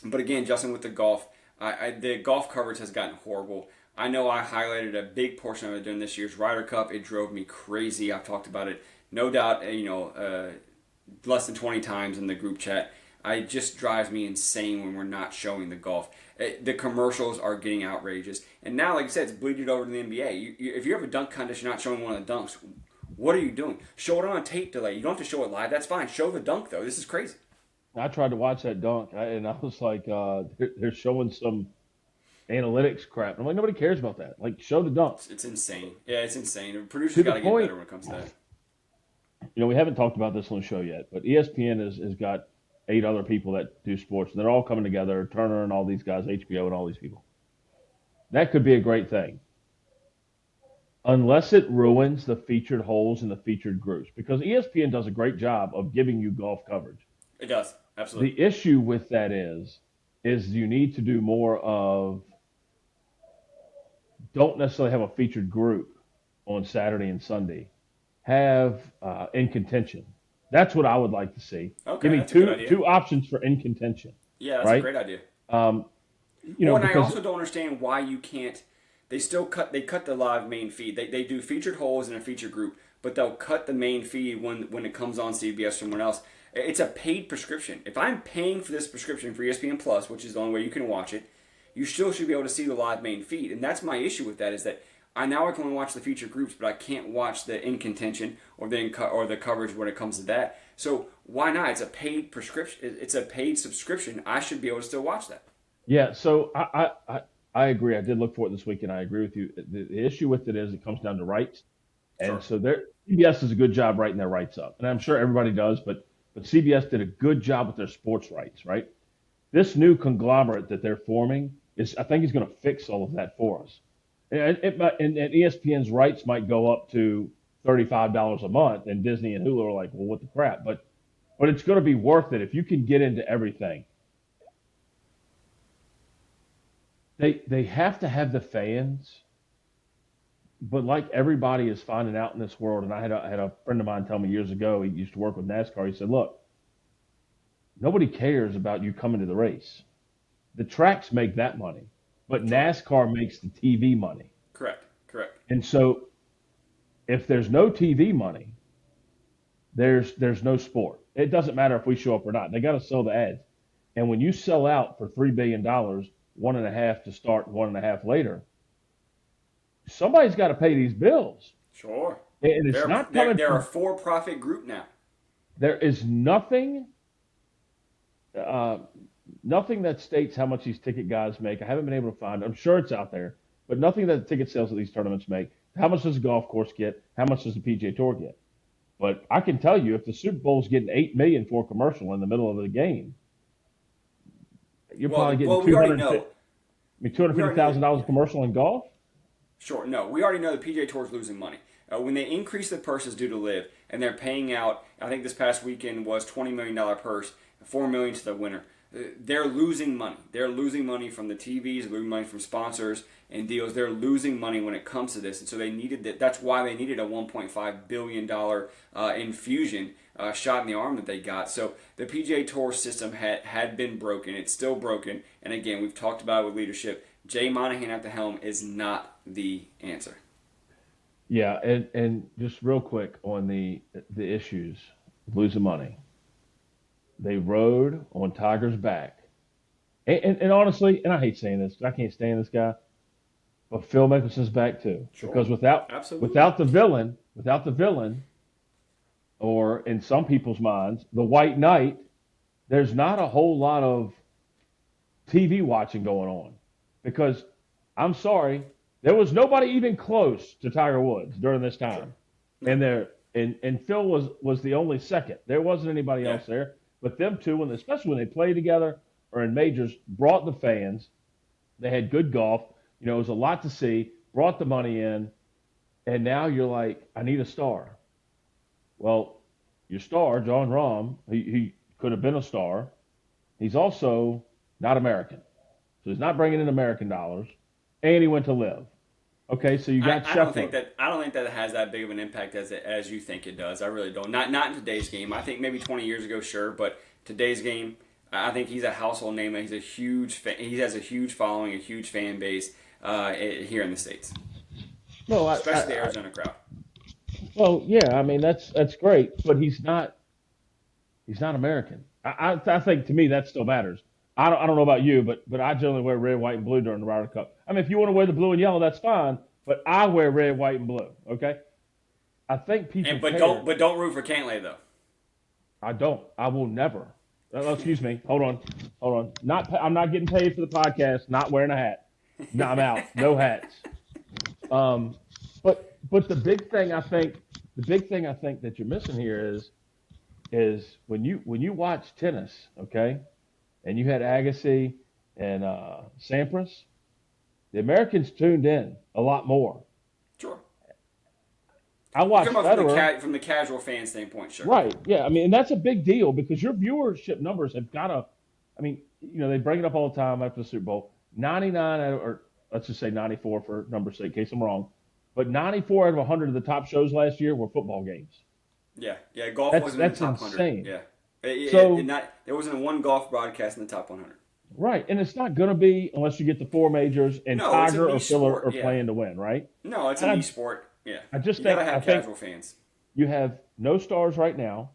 but again, Justin, with the golf, the golf coverage has gotten horrible. I know I highlighted a big portion of it during this year's Ryder Cup. It drove me crazy. I've talked about it, no doubt, less than 20 times in the group chat. It just drives me insane when we're not showing the golf. The commercials are getting outrageous. And now, like I said, it's bleeding over to the NBA. If you have a dunk contest, you're not showing one of the dunks. What are you doing? Show it on a tape delay. You don't have to show it live. That's fine. Show the dunk, though. This is crazy. I tried to watch that dunk, and I was like, they're showing some analytics crap. I'm like, nobody cares about that. Like, show the dunk. It's insane. Yeah, it's insane. Producers got to get better when it comes to that. We haven't talked about this on the show yet, but ESPN has got 8 other people that do sports, and they're all coming together, Turner and all these guys, HBO and all these people. That could be a great thing. Unless it ruins the featured holes and the featured groups, because ESPN does a great job of giving you golf coverage. It does, absolutely. The issue with that is you need to do more of don't necessarily have a featured group on Saturday and Sunday have in contention. That's what I would like to see. Okay, Give me that's a good two idea. two options for in contention, Yeah, that's a right? great idea. Um, Well, and I because also don't understand why you can't. They cut the live main feed. They do featured holes and a featured group, but they'll cut the main feed when it comes on CBS or someone else. It's a paid prescription. If I'm paying for this prescription for ESPN Plus, which is the only way you can watch it, you still should be able to see the live main feed. And that's my issue with that is that I can only watch the featured groups, but I can't watch the in contention or the coverage when it comes to that. So why not? It's a paid prescription. It's a paid subscription. I should be able to still watch that. Yeah, so I agree. I did look for it this week, and I agree with you. The issue with it is it comes down to rights, and Sure. so CBS does a good job writing their rights up, and I'm sure everybody does, but CBS did a good job with their sports rights, right? This new conglomerate that they're forming I think, is going to fix all of that for us. And ESPN's rights might go up to $35 a month, and Disney and Hulu are like, well, what the crap? But it's going to be worth it if you can get into everything. They have to have the fans, but like everybody is finding out in this world, and I had a friend of mine tell me years ago, he used to work with NASCAR. He said, look, nobody cares about you coming to the race. The tracks make that money, but Sure. NASCAR makes the TV money. Correct. Correct. And so if there's no TV money, there's no sport. It doesn't matter if we show up or not. They got to sell the ads. And when you sell out for $3 billion, 1.5 to start, 1.5 later, somebody's got to pay these bills. Sure. And it's not coming They're a from, for-profit group now. there is uh, nothing that states how much these ticket guys make. I haven't been able to find. I'm sure it's out there, but nothing that the ticket sales of these tournaments make. How much does the golf course get? How much does the PGA Tour get? But I can tell you, if the Super Bowl's getting $8 million for a commercial in the middle of the game, you're probably getting We already know. $250,000 a commercial in golf. Sure. No, we already know the PGA Tour is losing money. When they increase the purses due to live, and they're paying out, I think this past weekend was $20 million purse, $4 million to the winner. They're losing money. They're losing money from the TVs, they're losing money from sponsors and deals. They're losing money when it comes to this, and so they needed that. That's why they needed a $1.5 billion infusion shot in the arm that they got. So the PGA Tour system had been broken. It's still broken, and again, we've talked about it with leadership. Jay Monahan at the helm is not the answer. Yeah, and just real quick on the issues, losing money. They rode on Tiger's back. And honestly, and I hate saying this, 'cause I can't stand this guy, but Phil Mickelson's back too. Sure. Because Absolutely. without the villain, or in some people's minds, the White Knight, there's not a whole lot of TV watching going on. Because I'm sorry, there was nobody even close to Tiger Woods during this time. Sure. And Phil was the only second. There wasn't anybody else there. But them two, especially when they play together or in majors, brought the fans. They had good golf. It was a lot to see. Brought the money in, and now you're like, I need a star. Well, your star, John Rahm, he could have been a star. He's also not American, so he's not bringing in American dollars, and he went to live. Okay, so you got I Scheffler. I don't think that it has that big of an impact as you think it does. I really don't. Not in today's game. I think maybe 20 years ago, sure, but today's game, I think he's a household name. He's a huge. He has a huge following, a huge fan base here in the States, No, especially the Arizona crowd. Well, yeah, I mean that's great, but he's not American. I think to me that still matters. I don't know about you, but I generally wear red, white, and blue during the Ryder Cup. I mean, if you want to wear the blue and yellow, that's fine. But I wear red, white, and blue. Okay. I think people. But don't root for Cantlay though. I don't. I will never. Excuse me. Hold on. I'm not getting paid for the podcast. Not wearing a hat. No, I'm out. No hats. But the big thing I think that you're missing here is when you watch tennis, okay, and you had Agassi and Sampras, the Americans tuned in a lot more. Sure. I watched Federer from the casual fan standpoint, sure. Right. Yeah. I mean, and that's a big deal because your viewership numbers have got to. I mean, they bring it up all the time after the Super Bowl. 99 or let's just say 94 for number's sake, in case I'm wrong. But 94 out of 100 of the top shows last year were football games. Yeah, yeah. Golf That's wasn't in the that's top 100. insane. Yeah, So there wasn't one golf broadcast in the top 100. right, and it's not going to be unless you get the four majors and No, it's a Tiger or niche Phil sport. are Yeah, playing to win, right? no, it's a And niche sport. Yeah, I just you gotta think I have think casual fans. you have no stars right now,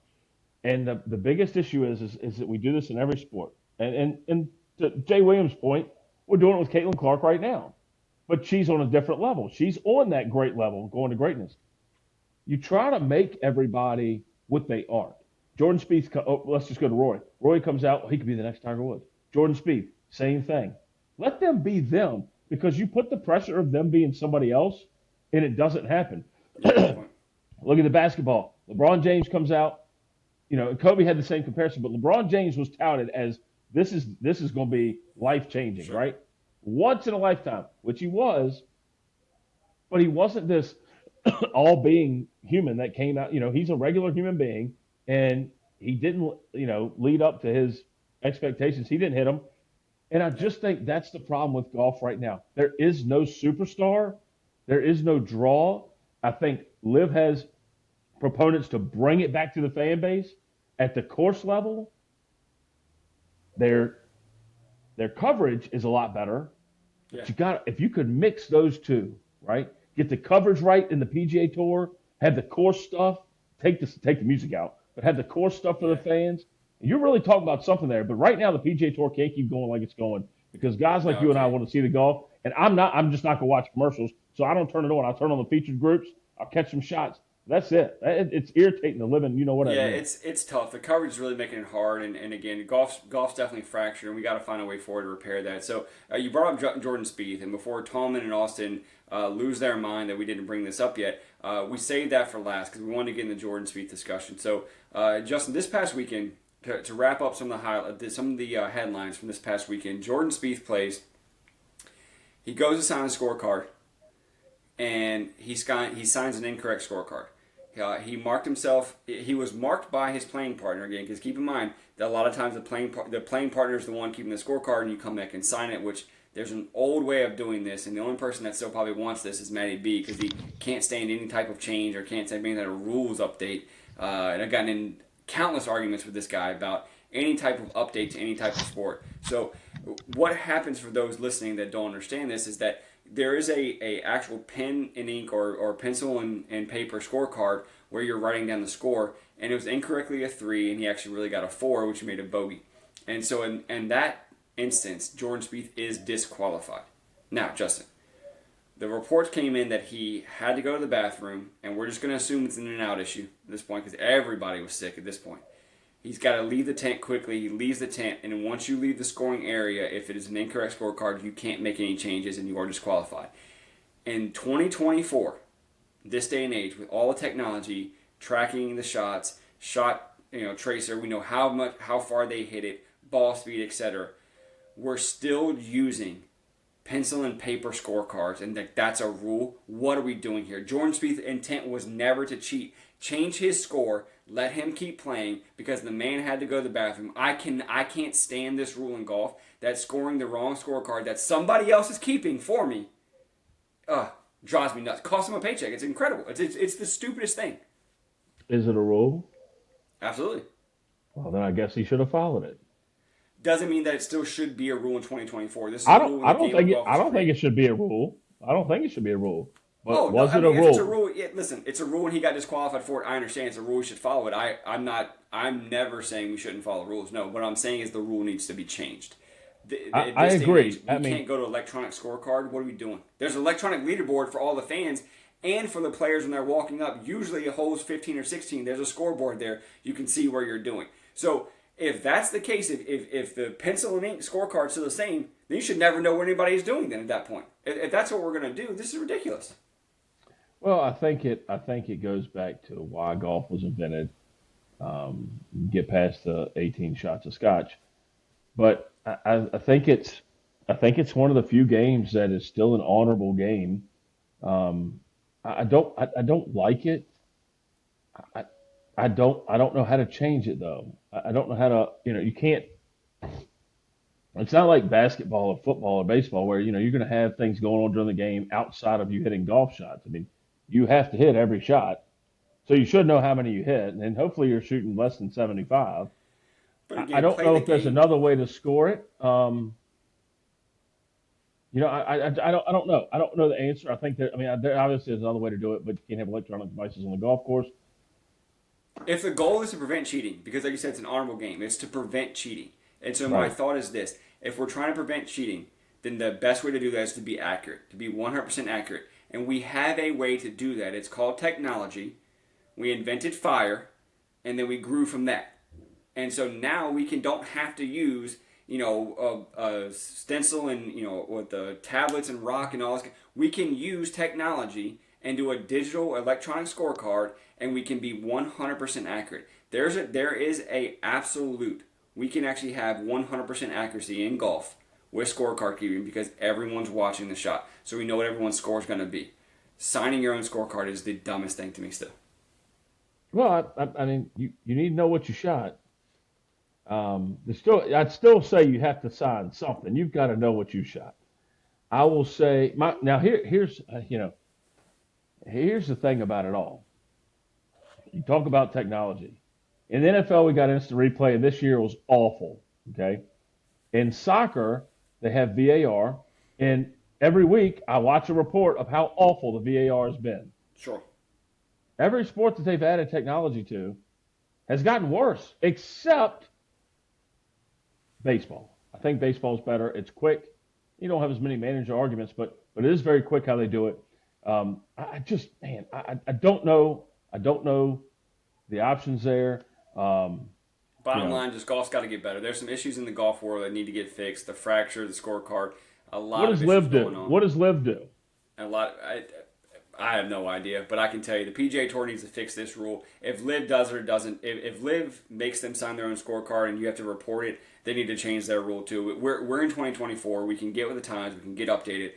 and the biggest issue is that we do this in every sport. And to Jay Williams' point, we're doing it with Caitlin Clark right now, but she's on a different level. She's on that great level, going to greatness. You try to make everybody what they are. Jordan Spieth, let's just go to Rory. Rory comes out, he could be the next Tiger Woods. Jordan Spieth, same thing. Let them be them because you put the pressure of them being somebody else, and it doesn't happen. Yeah, good point. Look at the basketball. LeBron James comes out. Kobe had the same comparison, but LeBron James was touted as this is going to be life changing, Sure. right? Once in a lifetime, which he was, but he wasn't this all being human that came out. He's a regular human being, and he didn't, lead up to his expectations. He didn't hit them, and I just think that's the problem with golf right now. There is no superstar, there is no draw. I think Liv has proponents to bring it back to the fan base at the course level. Their coverage is a lot better. Yeah, But if you could mix those two, right? Get the coverage right in the PGA Tour, have the course stuff, take the music out, but have the course stuff for the fans. You're really talking about something there. But right now the PGA Tour can't keep going like it's going because guys like no, you it and I can't. want to see the golf, and I'm just not gonna watch commercials, so I don't turn it on. I turn on the featured groups. I'll catch some shots. That's it. It's irritating the living. You know what I Yeah, mean? it's tough. The coverage is really making it hard, and again, golf's definitely fractured, and we got to find a way forward to repair that. So you brought up Jordan Spieth, and before Tallman and Austin lose their mind that we didn't bring this up yet, we saved that for last because we wanted to get in the Jordan Spieth discussion. So Justin, this past weekend, to wrap up some of the headlines from this past weekend, Jordan Spieth plays. He goes to sign a scorecard, and he signs an incorrect scorecard. He marked himself. He was marked by his playing partner again. Because keep in mind that a lot of times the playing partner is the one keeping the scorecard, and you come back and sign it. Which there's an old way of doing this, and the only person that still probably wants this is Matty B because he can't stand any type of change or can't stand any type of rules update. And I've gotten in countless arguments with this guy about any type of update to any type of sport. So what happens for those listening that don't understand this is that there is a actual pen and ink or pencil and paper scorecard where you're writing down the score, and it was incorrectly a 3, and he actually really got a 4, which made a bogey. And so in that instance, Jordan Spieth is disqualified. Now, Justin, the reports came in that he had to go to the bathroom, and we're just going to assume it's an in-and-out issue at this point because everybody was sick at this point. He's got to leave the tent quickly. He leaves the tent, and then once you leave the scoring area, if it is an incorrect scorecard, you can't make any changes, and you are disqualified. In 2024, this day and age, with all the technology, tracking the shots, shot tracer, we know how far they hit it, ball speed, etc. We're still using pencil and paper scorecards, and that's a rule. What are we doing here? Jordan Spieth's intent was never to cheat. Change his score. Let him keep playing because the man had to go to the bathroom. I can't stand this rule in golf that scoring the wrong scorecard that somebody else is keeping for me. Drives me nuts. Costs him a paycheck. It's incredible. It's the stupidest thing. Is it a rule? Absolutely. Well, then I guess he should have followed it. Doesn't mean that it still should be a rule in 2024. This is I a don't. rule in I the don't game think of it. golf. I don't think it should be a rule. I don't think it should be a rule. But Oh no! was I it mean, a if rule? it's a rule, listen, it's a rule, and he got disqualified for it. I understand it's a rule; we should follow it. I'm not. I'm never saying we shouldn't follow rules. No, what I'm saying is the rule needs to be changed. I agree. We can't go to electronic scorecard. What are we doing? There's an electronic leaderboard for all the fans and for the players when they're walking up. Usually, holes 15 or 16. There's a scoreboard there. You can see where you're doing. So if that's the case, if the pencil and ink scorecard's still the same, then you should never know what anybody is doing. Then at that point, if that's what we're going to do, this is ridiculous. Well, I think it goes back to why golf was invented. Get past the 18 shots of scotch, but I think it's one of the few games that is still an honorable game. I don't like it. I, I don't know how to change it though. I don't know how to you can't. It's not like basketball or football or baseball where, you're going to have things going on during the game outside of you hitting golf shots. I mean, you have to hit every shot. So you should know how many you hit, and hopefully you're shooting less than 75. But I again, don't play know the if there's game. another way to score it. I don't know. I don't know the answer. I think that, I mean, there obviously is another way to do it, but you can't have electronic devices on the golf course. If the goal is to prevent cheating, because like you said, it's an honorable game, it's to prevent cheating. And so my Right. thought is this: if we're trying to prevent cheating, then the best way to do that is to be accurate, to be 100% accurate. And we have a way to do that. It's called technology. We invented fire, and then we grew from that. And so now we don't have to use a stencil and with the tablets and rock and all this. We can use technology and do a digital electronic scorecard, and we can be 100% accurate. There is a absolute. We can actually have 100% accuracy in golf with scorecard keeping because everyone's watching the shot, so we know what everyone's score is going to be. Signing your own scorecard is the dumbest thing to me still. Well, I mean, you need to know what you shot. I'd still say you have to sign something. You've got to know what you shot. I will say, now here's the thing about it all. You talk about technology. In the NFL, we got instant replay, and this year was awful. Okay. In soccer, they have VAR, and every week I watch a report of how awful the VAR has been. Sure. Every sport that they've added technology to has gotten worse, except baseball. I think baseball's better. It's quick. You don't have as many manager arguments, but it is very quick how they do it. I just, man, I don't know. I don't know the options there. Um, you Bottom know, line, just golf's got to get better. There's some issues in the golf world that need to get fixed. The fracture, the scorecard, a what lot of does issues Live going do? on. What does Live do? A lot. I have no idea, but I can tell you the PGA Tour needs to fix this rule. If Liv does it or doesn't, if Liv makes them sign their own scorecard and you have to report it, they need to change their rule too. We're in 2024. We can get with the times. We can get updated.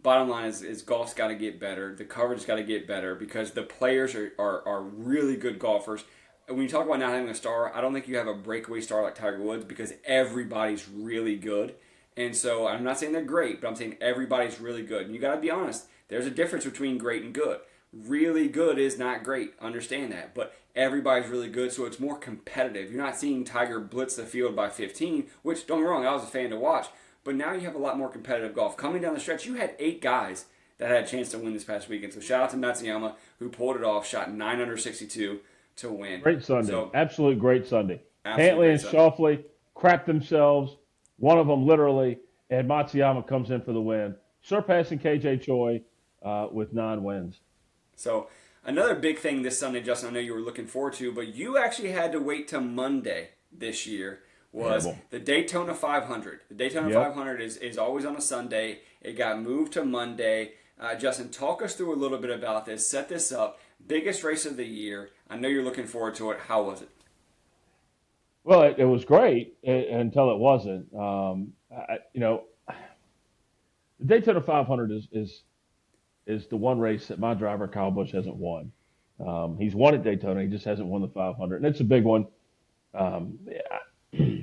Bottom line is golf's got to get better. The coverage got to get better because the players are really good golfers. When you talk about not having a star, I don't think you have a breakaway star like Tiger Woods because everybody's really good. And so I'm not saying they're great, but I'm saying everybody's really good. And you got to be honest. There's a difference between great and good. Really good is not great. Understand that. But everybody's really good, so it's more competitive. You're not seeing Tiger blitz the field by 15, which, don't get me wrong, I was a fan to watch. But now you have a lot more competitive golf. Coming down the stretch, you had 8 guys that had a chance to win this past weekend. So shout out to Matsuyama, who pulled it off, shot 9 under 62 to win. Great Sunday. So, Absolute great Sunday. absolutely Cantley great and Sunday. Schauffele crapped themselves. One of them literally, and Matsuyama comes in for the win, surpassing KJ Choi with 9 wins. So another big thing this Sunday, Justin, I know you were looking forward to, but you actually had to wait till Monday this year was Terrible. the Daytona 500. The Daytona Yep. 500 is always on a Sunday. It got moved to Monday. Justin, talk us through a little bit about this. Set this up. Biggest race of the year. I know you're looking forward to it. How was it? Well, it was great until it wasn't. The Daytona 500 is the one race that my driver Kyle Busch hasn't won. He's won at Daytona, he just hasn't won the 500, and it's a big one. Yeah.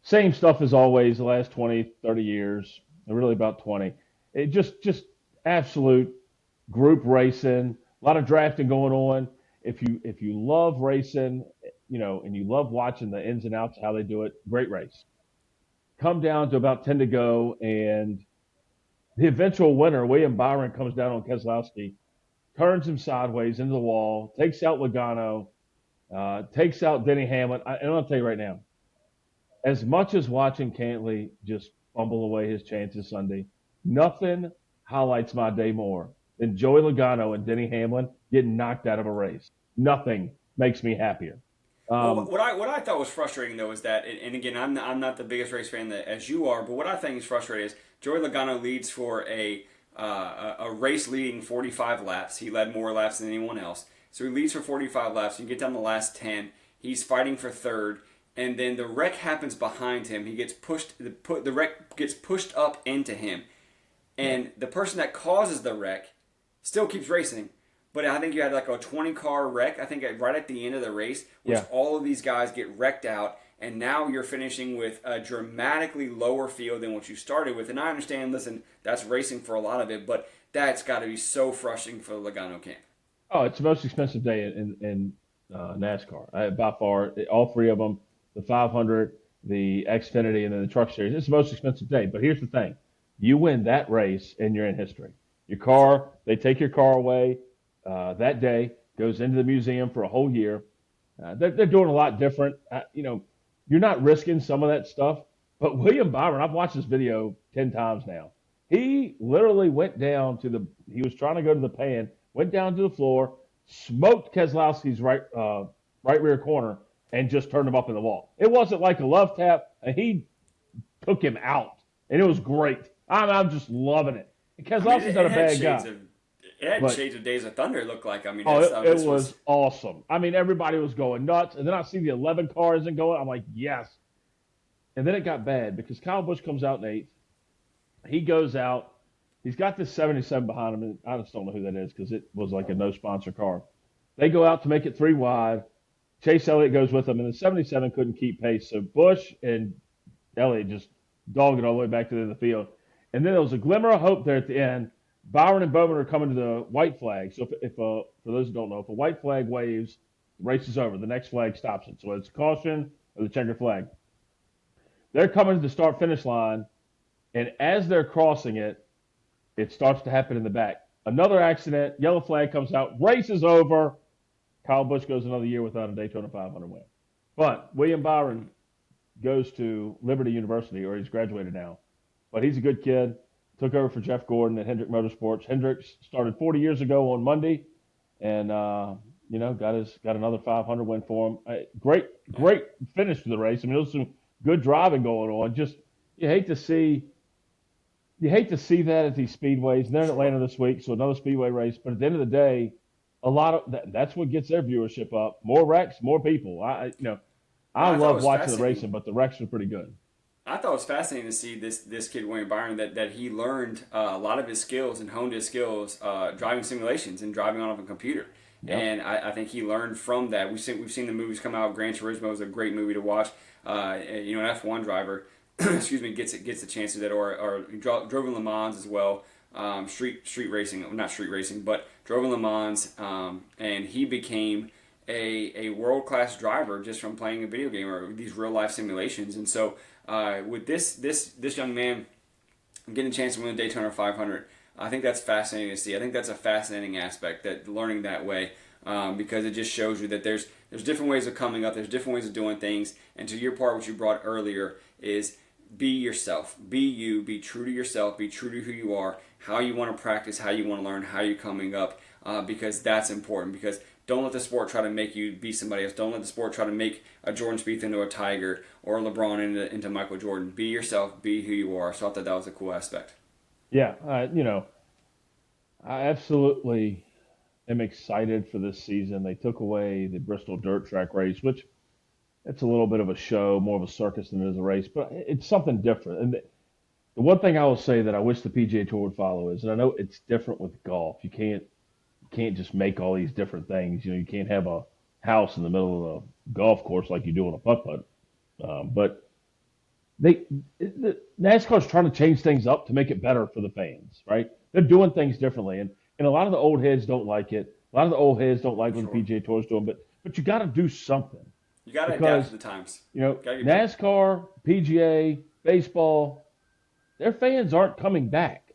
Same stuff as always. The last 20, 30 years, really about 20. It just absolute group racing. A lot of drafting going on. If you love racing, and you love watching the ins and outs of how they do it, great race. Come down to about 10 to go, and the eventual winner, William Byron, comes down on Keselowski, turns him sideways into the wall, takes out Logano, takes out Denny Hamlin. And I'll tell you right now, as much as watching Cantley just fumble away his chances Sunday, nothing highlights my day more than Joey Logano and Denny Hamlin getting knocked out of a race. Nothing makes me happier. Well, Um, what I thought was frustrating though is that, and again, I'm not the biggest race fan as you are, but what I think is frustrating is Joey Logano leads for a race leading 45 laps. He led more laps than anyone else, so he leads for 45 laps. You get down the last 10, he's fighting for third, and then the wreck happens behind him. He gets pushed. The wreck gets pushed up into him, and the person that causes the wreck still keeps racing. But I think you had like a 20-car wreck, I think right at the end of the race, which yeah, all of these guys get wrecked out. and now you're finishing with a dramatically lower field than what you started with. And I understand, listen, that's racing for a lot of it, but that's got to be so frustrating for the Logano camp. Oh, it's the most expensive day in NASCAR by far. All three of them, the 500, the Xfinity, and then the Truck Series. It's the most expensive day. But here's the thing: you win that race, and you're in history. Your car, they take your car away that day, goes into the museum for a whole year. They're doing a lot different. You're not risking some of that stuff. But William Byron, I've watched this video 10 times now. He literally went down to he was trying to go to the pan, went down to the floor, smoked Keselowski's right rear corner, and just turned him up in the wall. It wasn't like a love tap, and he took him out, and it was great. I'm just loving it. And Keselowski's not a bad guy. It had shades of Days of Thunder, it looked like. I mean, it was awesome. I mean, everybody was going nuts, and then I see the 11 car isn't going. I'm like, yes. And then it got bad because Kyle Busch comes out in eighth. He goes out. He's got this 77 behind him, and I just don't know who that is because it was like a no-sponsor car. They go out to make it 3 wide. Chase Elliott goes with them, and the 77 couldn't keep pace. So Busch and Elliott just dogged it all the way back to the end of the field. And then there was a glimmer of hope there at the end. Byron and Bowman are coming to the white flag. So if for those who don't know, if a white flag waves, the race is over. The next flag stops it. So it's caution or the checkered flag. They're coming to the start-finish line, and as they're crossing it, it starts to happen in the back. Another accident, yellow flag comes out, race is over. Kyle Busch goes another year without a Daytona 500 win. But William Byron goes to Liberty University, or he's graduated now. But he's a good kid. Took over for Jeff Gordon at Hendrick Motorsports. Hendricks started 40 years ago on Monday, and got another 500 win for him. Great finish to the race. I mean, there was some good driving going on. Just you hate to see that at these speedways. And they're in Atlanta this week, so another speedway race. But at the end of the day, a lot of that's what gets their viewership up. More wrecks, more people. I love watching the racing, but the wrecks are pretty good. I thought it was fascinating to see this kid William Byron that he learned a lot of his skills and honed his skills driving simulations and driving on a computer. Yep. And I think he learned from that. We've seen the movies come out. Gran Turismo is a great movie to watch. An F1 driver, excuse me, gets a chance to do that, or drove in Le Mans as well. Street racing, not street racing, but drove in Le Mans, and he became a world class driver just from playing a video game or these real life simulations. And so with this young man getting a chance to win the Daytona 500, I think that's fascinating to see. I think that's a fascinating aspect, that learning that way, because it just shows you that there's different ways of coming up, there's different ways of doing things. And to your part, what you brought earlier is be yourself, be you, be true to yourself, be true to who you are, how you want to practice, how you want to learn, how you're coming up, because that's important. Because don't let the sport try to make you be somebody else. Don't let the sport try to make a Jordan Spieth into a Tiger or a LeBron into Michael Jordan. Be yourself, be who you are. So I thought that was a cool aspect. Yeah, I absolutely am excited for this season. They took away the Bristol dirt track race, which it's a little bit of a show, more of a circus than it is a race, but it's something different. And the one thing I will say that I wish the PGA Tour would follow is, and I know it's different with golf. You can't just make all these different things. You can't have a house in the middle of a golf course like you do on a putt-putt. But NASCAR's trying to change things up to make it better for the fans, right? They're doing things differently, and a lot of the old heads don't like it. A lot of the old heads don't like what the PGA Tour is doing, but you got to do something. You got to adapt to the times. NASCAR, PGA, baseball, their fans aren't coming back.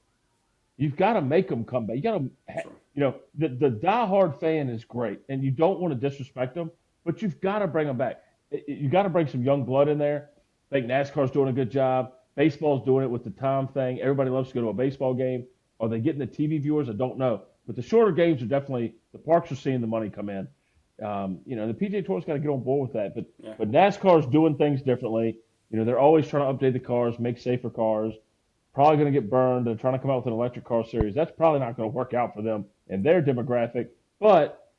You've got to make them come back. You got to, the diehard fan is great, and you don't want to disrespect them, but you've got to bring them back. You got to bring some young blood in there. I think NASCAR's doing a good job. Baseball's doing it with the time thing. Everybody loves to go to a baseball game. Are they getting the TV viewers? I don't know. But the shorter games are definitely, the parks are seeing the money come in. The PGA Tour's got to get on board with that. But NASCAR's doing things differently. They're always trying to update the cars, make safer cars. Probably going to get burned. They're trying to come out with an electric car series. That's probably not going to work out for them and their demographic. But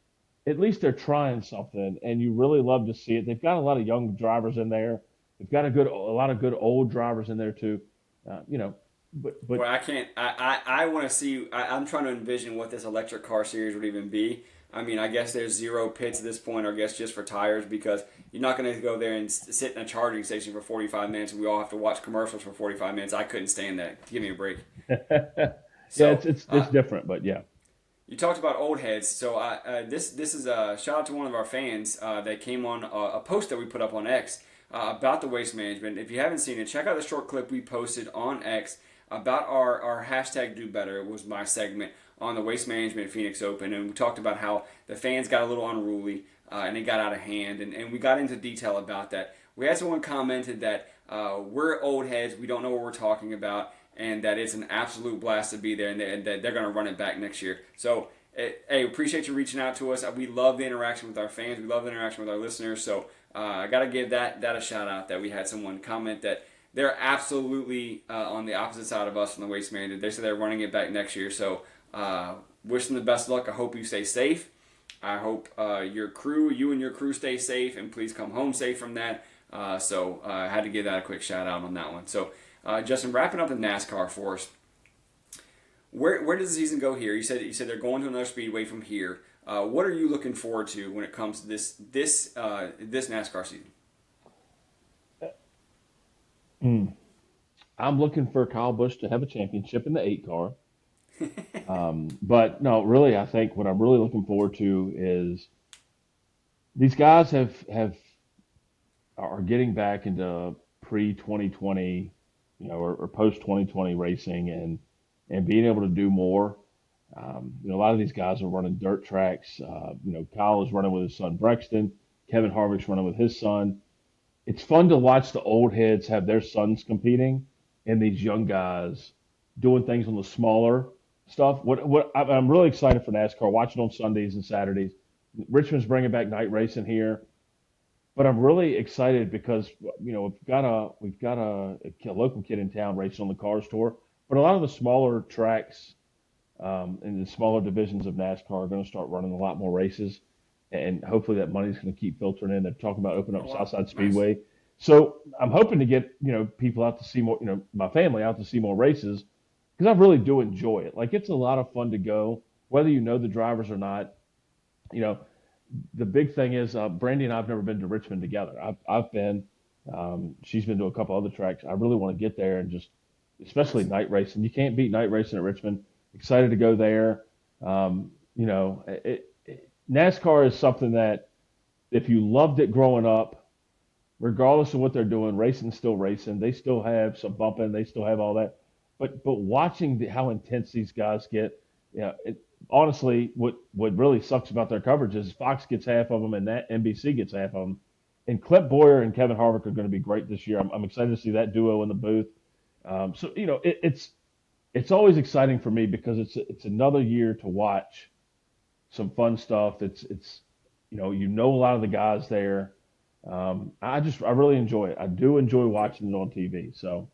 at least they're trying something, and you really love to see it. They've got a lot of young drivers in there. They've got a lot of good old drivers in there too. But well, I can't. I want to see. I'm trying to envision what this electric car series would even be. I mean, I guess there's 0 pits at this point, or I guess just for tires, because You're not going to go there and sit in a charging station for 45 minutes and we all have to watch commercials for 45 minutes. I couldn't stand that. Give me a break. Yeah, So, it's different, but yeah. you talked about old heads, so this is a shout out to one of our fans that came on a post that we put up on X about the waste management. If you haven't seen it, check out the short clip we posted on X about our hashtag Do Better. It was my segment on the waste management Phoenix Open, and we talked about how the fans got a little unruly and it got out of hand, and we got into detail about that. We had someone commented that we're old heads, we don't know what we're talking about, and that it's an absolute blast to be there, and that they're going to run it back next year. So, hey, appreciate you reaching out to us. We love the interaction with our fans. We love the interaction with our listeners. So, I got to give that a shout out that we had someone comment that they're absolutely on the opposite side of us on the waste management. They said they're running it back next year. So, wish them the best luck. I hope you stay safe. I hope you and your crew stay safe, and please come home safe from that. So, I had to give that a quick shout out on that one. So, Justin, wrapping up the NASCAR for us. Where does the season go here? You said they're going to another speedway from here. What are you looking forward to when it comes to this NASCAR season? I'm looking for Kyle Busch to have a championship in the 8 car. But no, really, I think what I'm really looking forward to is these guys are getting back into pre-2020, or post-2020 racing and being able to do more. A lot of these guys are running dirt tracks. Kyle is running with his son Brexton. Kevin Harvick's running with his son. It's fun to watch the old heads have their sons competing and these young guys doing things on the smaller stuff. I'm really excited for NASCAR, watching on Sundays and Saturdays. Richmond's bringing back night racing here, but I'm really excited because we've got a local kid in town racing on the Cars Tour, but a lot of the smaller tracks in the smaller divisions of NASCAR are going to start running a lot more races, and hopefully that money's going to keep filtering in. They're talking about opening up Southside Speedway. Nice. So I'm hoping to get people out to see more, my family out to see more races, because I really do enjoy it. Like, it's a lot of fun to go, whether you know the drivers or not. The big thing is Brandy and I have never been to Richmond together. I've been, she's been to a couple other tracks. I really want to get there and just, especially night racing. You can't beat night racing at Richmond. Excited to go there. NASCAR is something that if you loved it growing up, regardless of what they're doing, racing's still racing. They still have some bumping. They still have all that. But watching how intense these guys get, honestly, what really sucks about their coverage is Fox gets half of them and that NBC gets half of them. And Clint Boyer and Kevin Harvick are going to be great this year. I'm excited to see that duo in the booth. It's always exciting for me because it's another year to watch some fun stuff. It's a lot of the guys there. I really enjoy it. I do enjoy watching it on TV. So.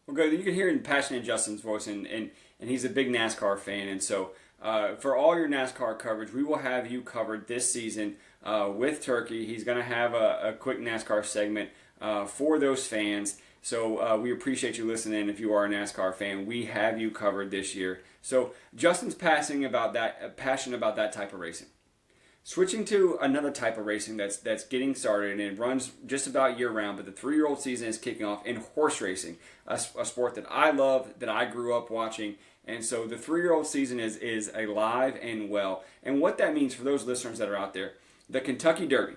Well, good. You can hear in passionate Justin's voice, and he's a big NASCAR fan. And so, for all your NASCAR coverage, we will have you covered this season with Turkey. He's going to have a quick NASCAR segment for those fans. So we appreciate you listening. If you are a NASCAR fan, we have you covered this year. So Justin's passionate about that type of racing. Switching to another type of racing that's getting started, and it runs just about year round, but the 3-year-old season is kicking off in horse racing, a sport that I love, that I grew up watching. And so the 3-year-old season is alive and well. And what that means for those listeners that are out there, the Kentucky Derby.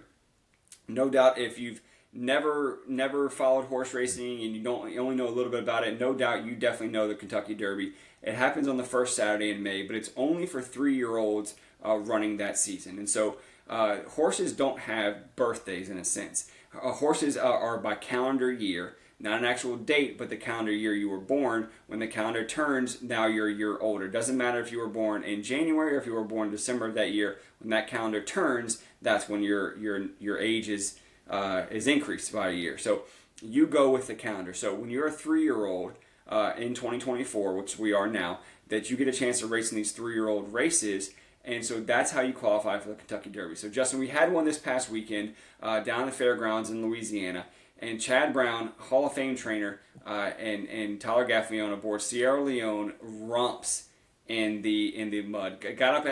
No doubt if you've never followed horse racing and you only know a little bit about it, no doubt you definitely know the Kentucky Derby. It happens on the first Saturday in May, but it's only for 3-year-olds running that season. And so horses don't have birthdays in a sense. Horses are by calendar year, not an actual date, but the calendar year you were born. When the calendar turns, now you're a year older. It doesn't matter if you were born in January or if you were born in December of that year. When that calendar turns, that's when your age is increased by a year. So you go with the calendar. So when you're a 3-year-old in 2024, which we are now, that you get a chance to race in these 3-year-old races. And so that's how you qualify for the Kentucky Derby. So Justin, we had one this past weekend down at the fairgrounds in Louisiana. And Chad Brown, Hall of Fame trainer, and Tyler Gaffalione aboard Sierra Leone rumps in the mud. Got up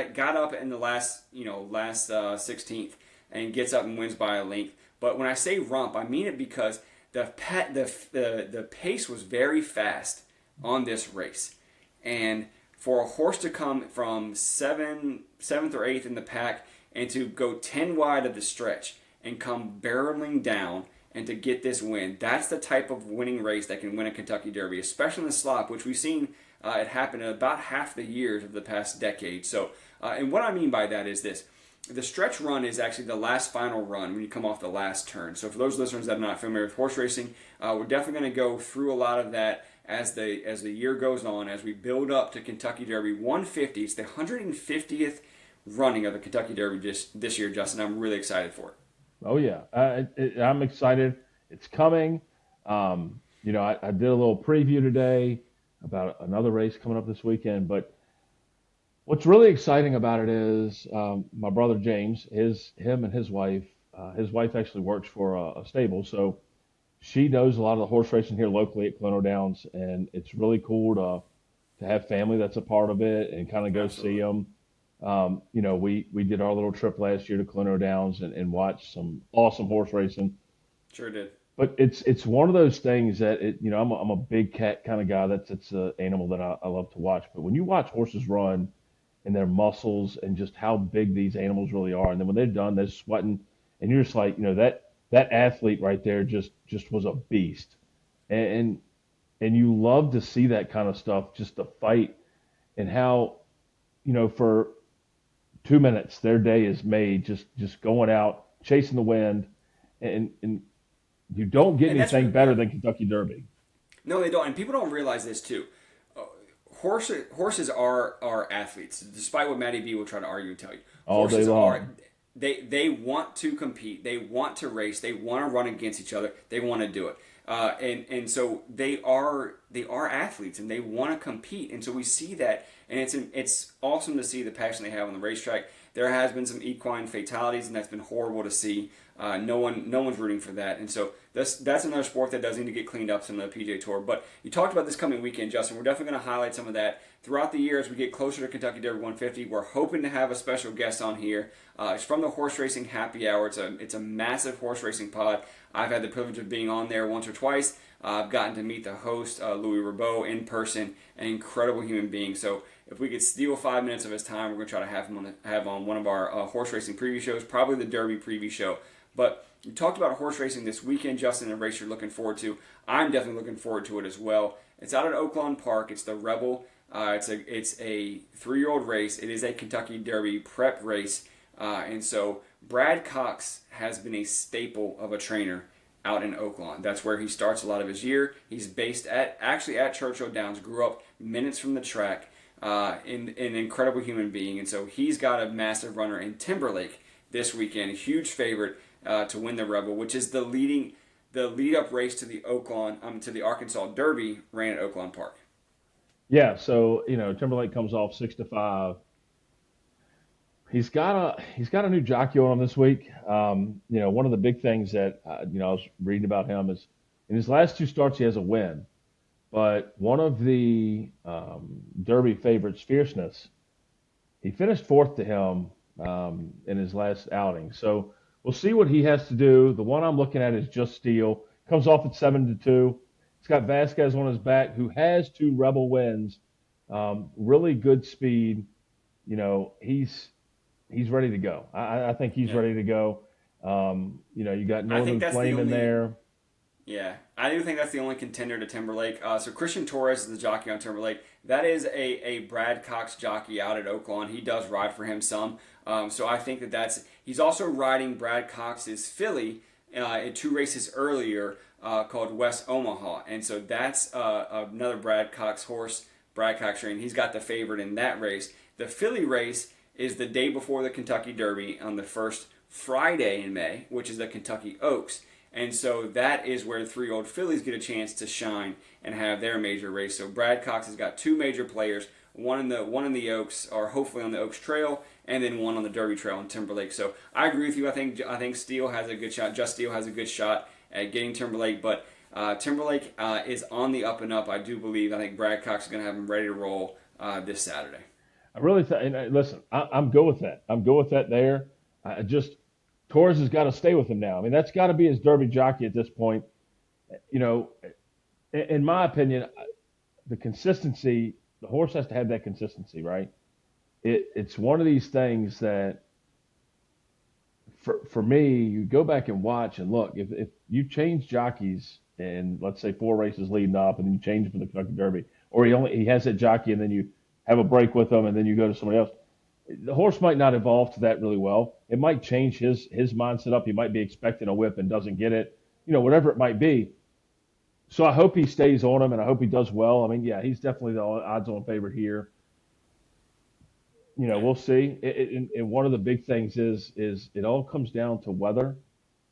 in the last 16th and gets up and wins by a length. But when I say rump, I mean it because the pace was very fast on this race, and for a horse to come from seventh or eighth in the pack and to go 10 wide of the stretch and come barreling down and to get this win, that's the type of winning race that can win a Kentucky Derby, especially in the slop, which we've seen it happen in about half the years of the past decade. So, and what I mean by that is this. The stretch run is actually the last final run when you come off the last turn. So for those listeners that are not familiar with horse racing, we're definitely going to go through a lot of that as the year goes on, as we build up to Kentucky Derby 150. It's the 150th running of the Kentucky Derby this year, Justin. I'm really excited for it. Oh yeah, I'm excited. It's coming. I did a little preview today about another race coming up this weekend, but what's really exciting about it is my brother James, him and his wife. His wife actually works for a stable, so she knows a lot of the horse racing here locally at Colonial Downs, and it's really cool to have family that's a part of it and kind of go Absolutely. see them. We did our little trip last year to Colonial Downs and watched some awesome horse racing. Sure did. But it's one of those things that I'm a big cat kind of guy. It's an animal that I love to watch. But when you watch horses run and their muscles and just how big these animals really are, and then when they're done, they're sweating, and you're just like, that athlete right there just was a beast, and you love to see that kind of stuff, just the fight and how for 2 minutes their day is made just going out chasing the wind, and you don't get And that's anything yeah. better than Kentucky Derby. No, they don't, and people don't realize this too. Uh, horses are athletes, despite what Matty B will try to argue and tell you. All day Horses are long. they want to compete, they want to race, they want to run against each other, they want to do it, and so they are athletes and they want to compete, and so we see that, and it's awesome to see the passion they have on the racetrack. There has been some equine fatalities, and that's been horrible to see. No one's rooting for that, and so that's another sport that does need to get cleaned up some of the PGA Tour. But you talked about this coming weekend, Justin. We're definitely going to highlight some of that throughout the year as we get closer to Kentucky Derby 150. We're hoping to have a special guest on here. It's from the Horse Racing Happy Hour. It's a massive horse racing pod. I've had the privilege of being on there once or twice. I've gotten to meet the host, Louis Rabeau, in person, an incredible human being. So if we could steal 5 minutes of his time, we're going to try to have on one of our horse racing preview shows, probably the Derby preview show. But you talked about horse racing this weekend, Justin, a race you're looking forward to. I'm definitely looking forward to it as well. It's out at Oaklawn Park. It's the Rebel. It's a 3-year-old race. It is a Kentucky Derby prep race. And so Brad Cox has been a staple of a trainer out in Oaklawn. That's where he starts a lot of his year. He's based at Churchill Downs, grew up minutes from the track, an incredible human being. And so he's got a massive runner in Timberlake this weekend, a huge favorite to win the Rebel, which is the lead up race to the Arkansas Derby, ran at Oaklawn Park. Yeah, so Timberlake comes off 6-5. He's got a new jockey on him this week. One of the big things that I was reading about him is in his last two starts he has a win, but one of the Derby favorites, Fierceness, he finished fourth to him in his last outing. So we'll see what he has to do. The one I'm looking at is Just Steel. Comes off at 7-2. He's got Vasquez on his back, who has 2 Rebel wins. Really good speed. He's ready to go. I think he's Yeah. ready to go. You got I think Northern that's the Flame in only there. Yeah, I do think that's the only contender to Timberlake. So Christian Torres is the jockey on Timberlake. That is a Brad Cox jockey out at Oaklawn. He does ride for him some. So I think he's also riding Brad Cox's filly in 2 races earlier called West Omaha. And so that's another Brad Cox horse, Brad Cox train. He's got the favorite in that race. The filly race is the day before the Kentucky Derby on the first Friday in May, which is the Kentucky Oaks. And so that is where the 3-year-old fillies get a chance to shine and have their major race. So Brad Cox has got 2 major players, one in the Oaks, or hopefully on the Oaks Trail, and then one on the Derby Trail in Timberlake. So I agree with you. I think Steele has a good shot. Just Steele has a good shot at getting Timberlake, but Timberlake is on the up and up. I do believe. I think Brad Cox is going to have him ready to roll this Saturday. I really and listen. I'm good with that. I'm good with that there. I just Torres has got to stay with him now. I mean, that's got to be his Derby jockey at this point. You know, in my opinion, the consistency, the horse has to have that consistency, right? It's one of these things that for me, you go back and watch and look, if you change jockeys in, let's say, 4 races leading up and then you change him for the Kentucky Derby, or he has that jockey and then you have a break with him and then you go to somebody else, the horse might not evolve to that really well. It might change his mindset up. He might be expecting a whip and doesn't get it, whatever it might be. So I hope he stays on him and I hope he does well. I mean, yeah, he's definitely the odds-on favorite here. Yeah. We'll see. And one of the big things is it all comes down to weather.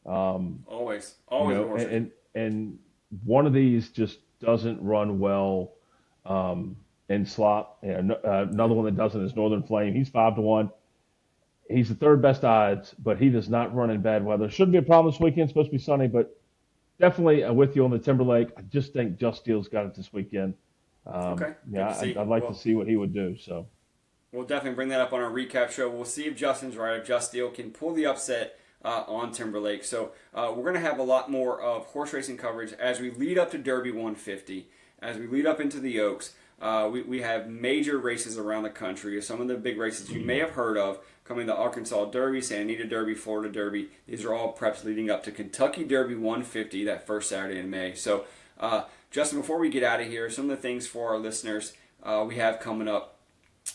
Always, You always a know, horse race. and one of these just doesn't run well in slop. Another one that doesn't is Northern Flame. He's 5-1. He's the third best odds, but he does not run in bad weather. Shouldn't be a problem this weekend. It's supposed to be sunny, but definitely with you on the Timberlake. I just think Just Steele's got it this weekend. Okay, good to Yeah, see. I'd like to Well, see what he would do. So we'll definitely bring that up on our recap show. We'll see if Justin's right, if Just Steele can pull the upset on Timberlake. So we're going to have a lot more of horse racing coverage as we lead up to Derby 150, as we lead up into the Oaks. We have major races around the country. Some of the big races you may have heard of coming: the Arkansas Derby, Santa Anita Derby, Florida Derby. These are all preps leading up to Kentucky Derby 150 that first Saturday in May. So, Justin, before we get out of here, some of the things for our listeners we have coming up.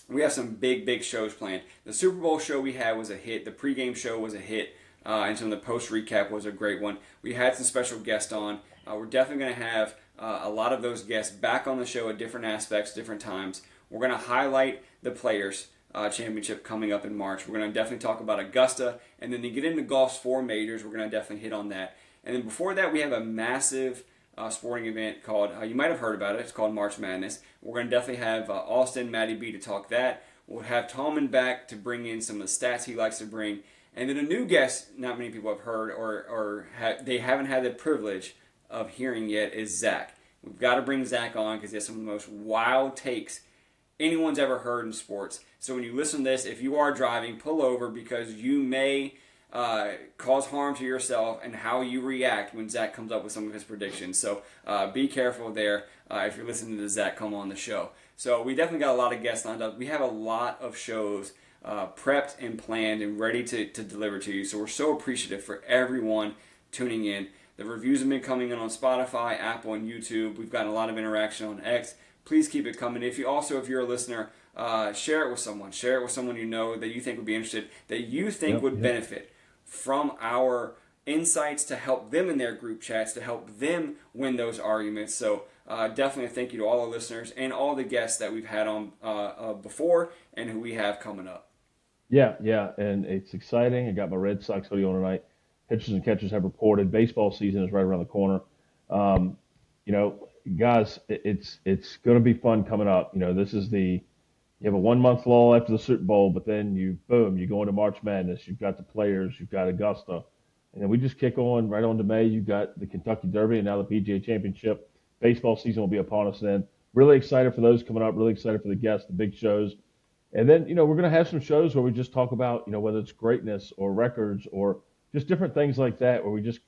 We have some big shows planned. The Super Bowl show we had was a hit. The pregame show was a hit. And some of the post recap was a great one. We had some special guests on. We're definitely going to have a lot of those guests back on the show at different aspects, different times. We're going to highlight the Players Championship coming up in March. We're going to definitely talk about Augusta. And then to get into golf's 4 majors, we're going to definitely hit on that. And then before that, we have a massive sporting event called, you might have heard about it, it's called March Madness. We're going to definitely have Austin, Matty B to talk that. We'll have Tallman back to bring in some of the stats he likes to bring. And then a new guest not many people have heard or they haven't had the privilege of hearing yet is Zach. We've got to bring Zach on because he has some of the most wild takes anyone's ever heard in sports. So when you listen to this, if you are driving, pull over because you may cause harm to yourself and how you react when Zach comes up with some of his predictions. So be careful there if you're listening to Zach come on the show. So we definitely got a lot of guests lined up. We have a lot of shows prepped and planned and ready to deliver to you. So we're so appreciative for everyone tuning in. The reviews have been coming in on Spotify, Apple, and YouTube. We've gotten a lot of interaction on X. Please keep it coming. If you're a listener, share it with someone. Share it with someone you know that you think would be interested, that you think would benefit from our insights to help them in their group chats, to help them win those arguments. So definitely a thank you to all our listeners and all the guests that we've had on before and who we have coming up. yeah, and it's exciting. I got my Red Sox hoodie on tonight. Pitchers and catchers have reported. Baseball season is right around the corner. Um, Guys, it's going to be fun coming up. This is you have a 1 month lull after the Super Bowl, but then you go into March Madness. You've got the Players, you've got Augusta, and then we just kick on right on to May. You've got the Kentucky Derby and now the PGA Championship. Baseball season will be upon us then. Really excited for those coming up. Really excited for the guests, the big shows. And then, we're going to have some shows where we just talk about, whether it's greatness or records or just different things like that, where we just,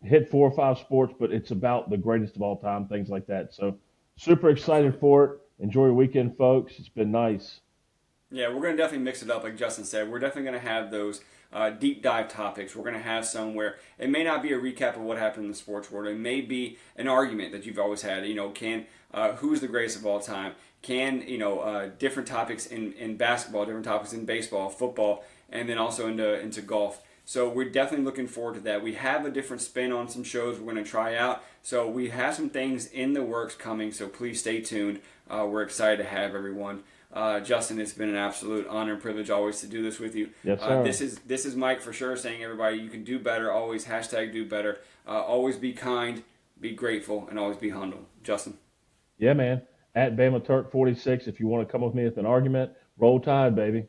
hit 4 or 5 sports, but it's about the greatest of all time, things like that. So super excited for it. Enjoy your weekend, folks. It's been nice. Yeah, we're going to definitely mix it up, like Justin said. We're definitely going to have those deep dive topics. We're going to have some where it may not be a recap of what happened in the sports world. It may be an argument that you've always had. Who's the greatest of all time? Can, different topics in basketball, different topics in baseball, football, and then also into golf. So we're definitely looking forward to that. We have a different spin on some shows we're going to try out. So we have some things in the works coming, so please stay tuned. We're excited to have everyone. Justin, it's been an absolute honor and privilege always to do this with you. Yes, sir. This is Mike for sure saying, everybody, you can do better. Always #do better. Always be kind, be grateful, and always be humble. Justin. Yeah, man. At Bama Turk 46, if you want to come with me with an argument, roll tide, baby.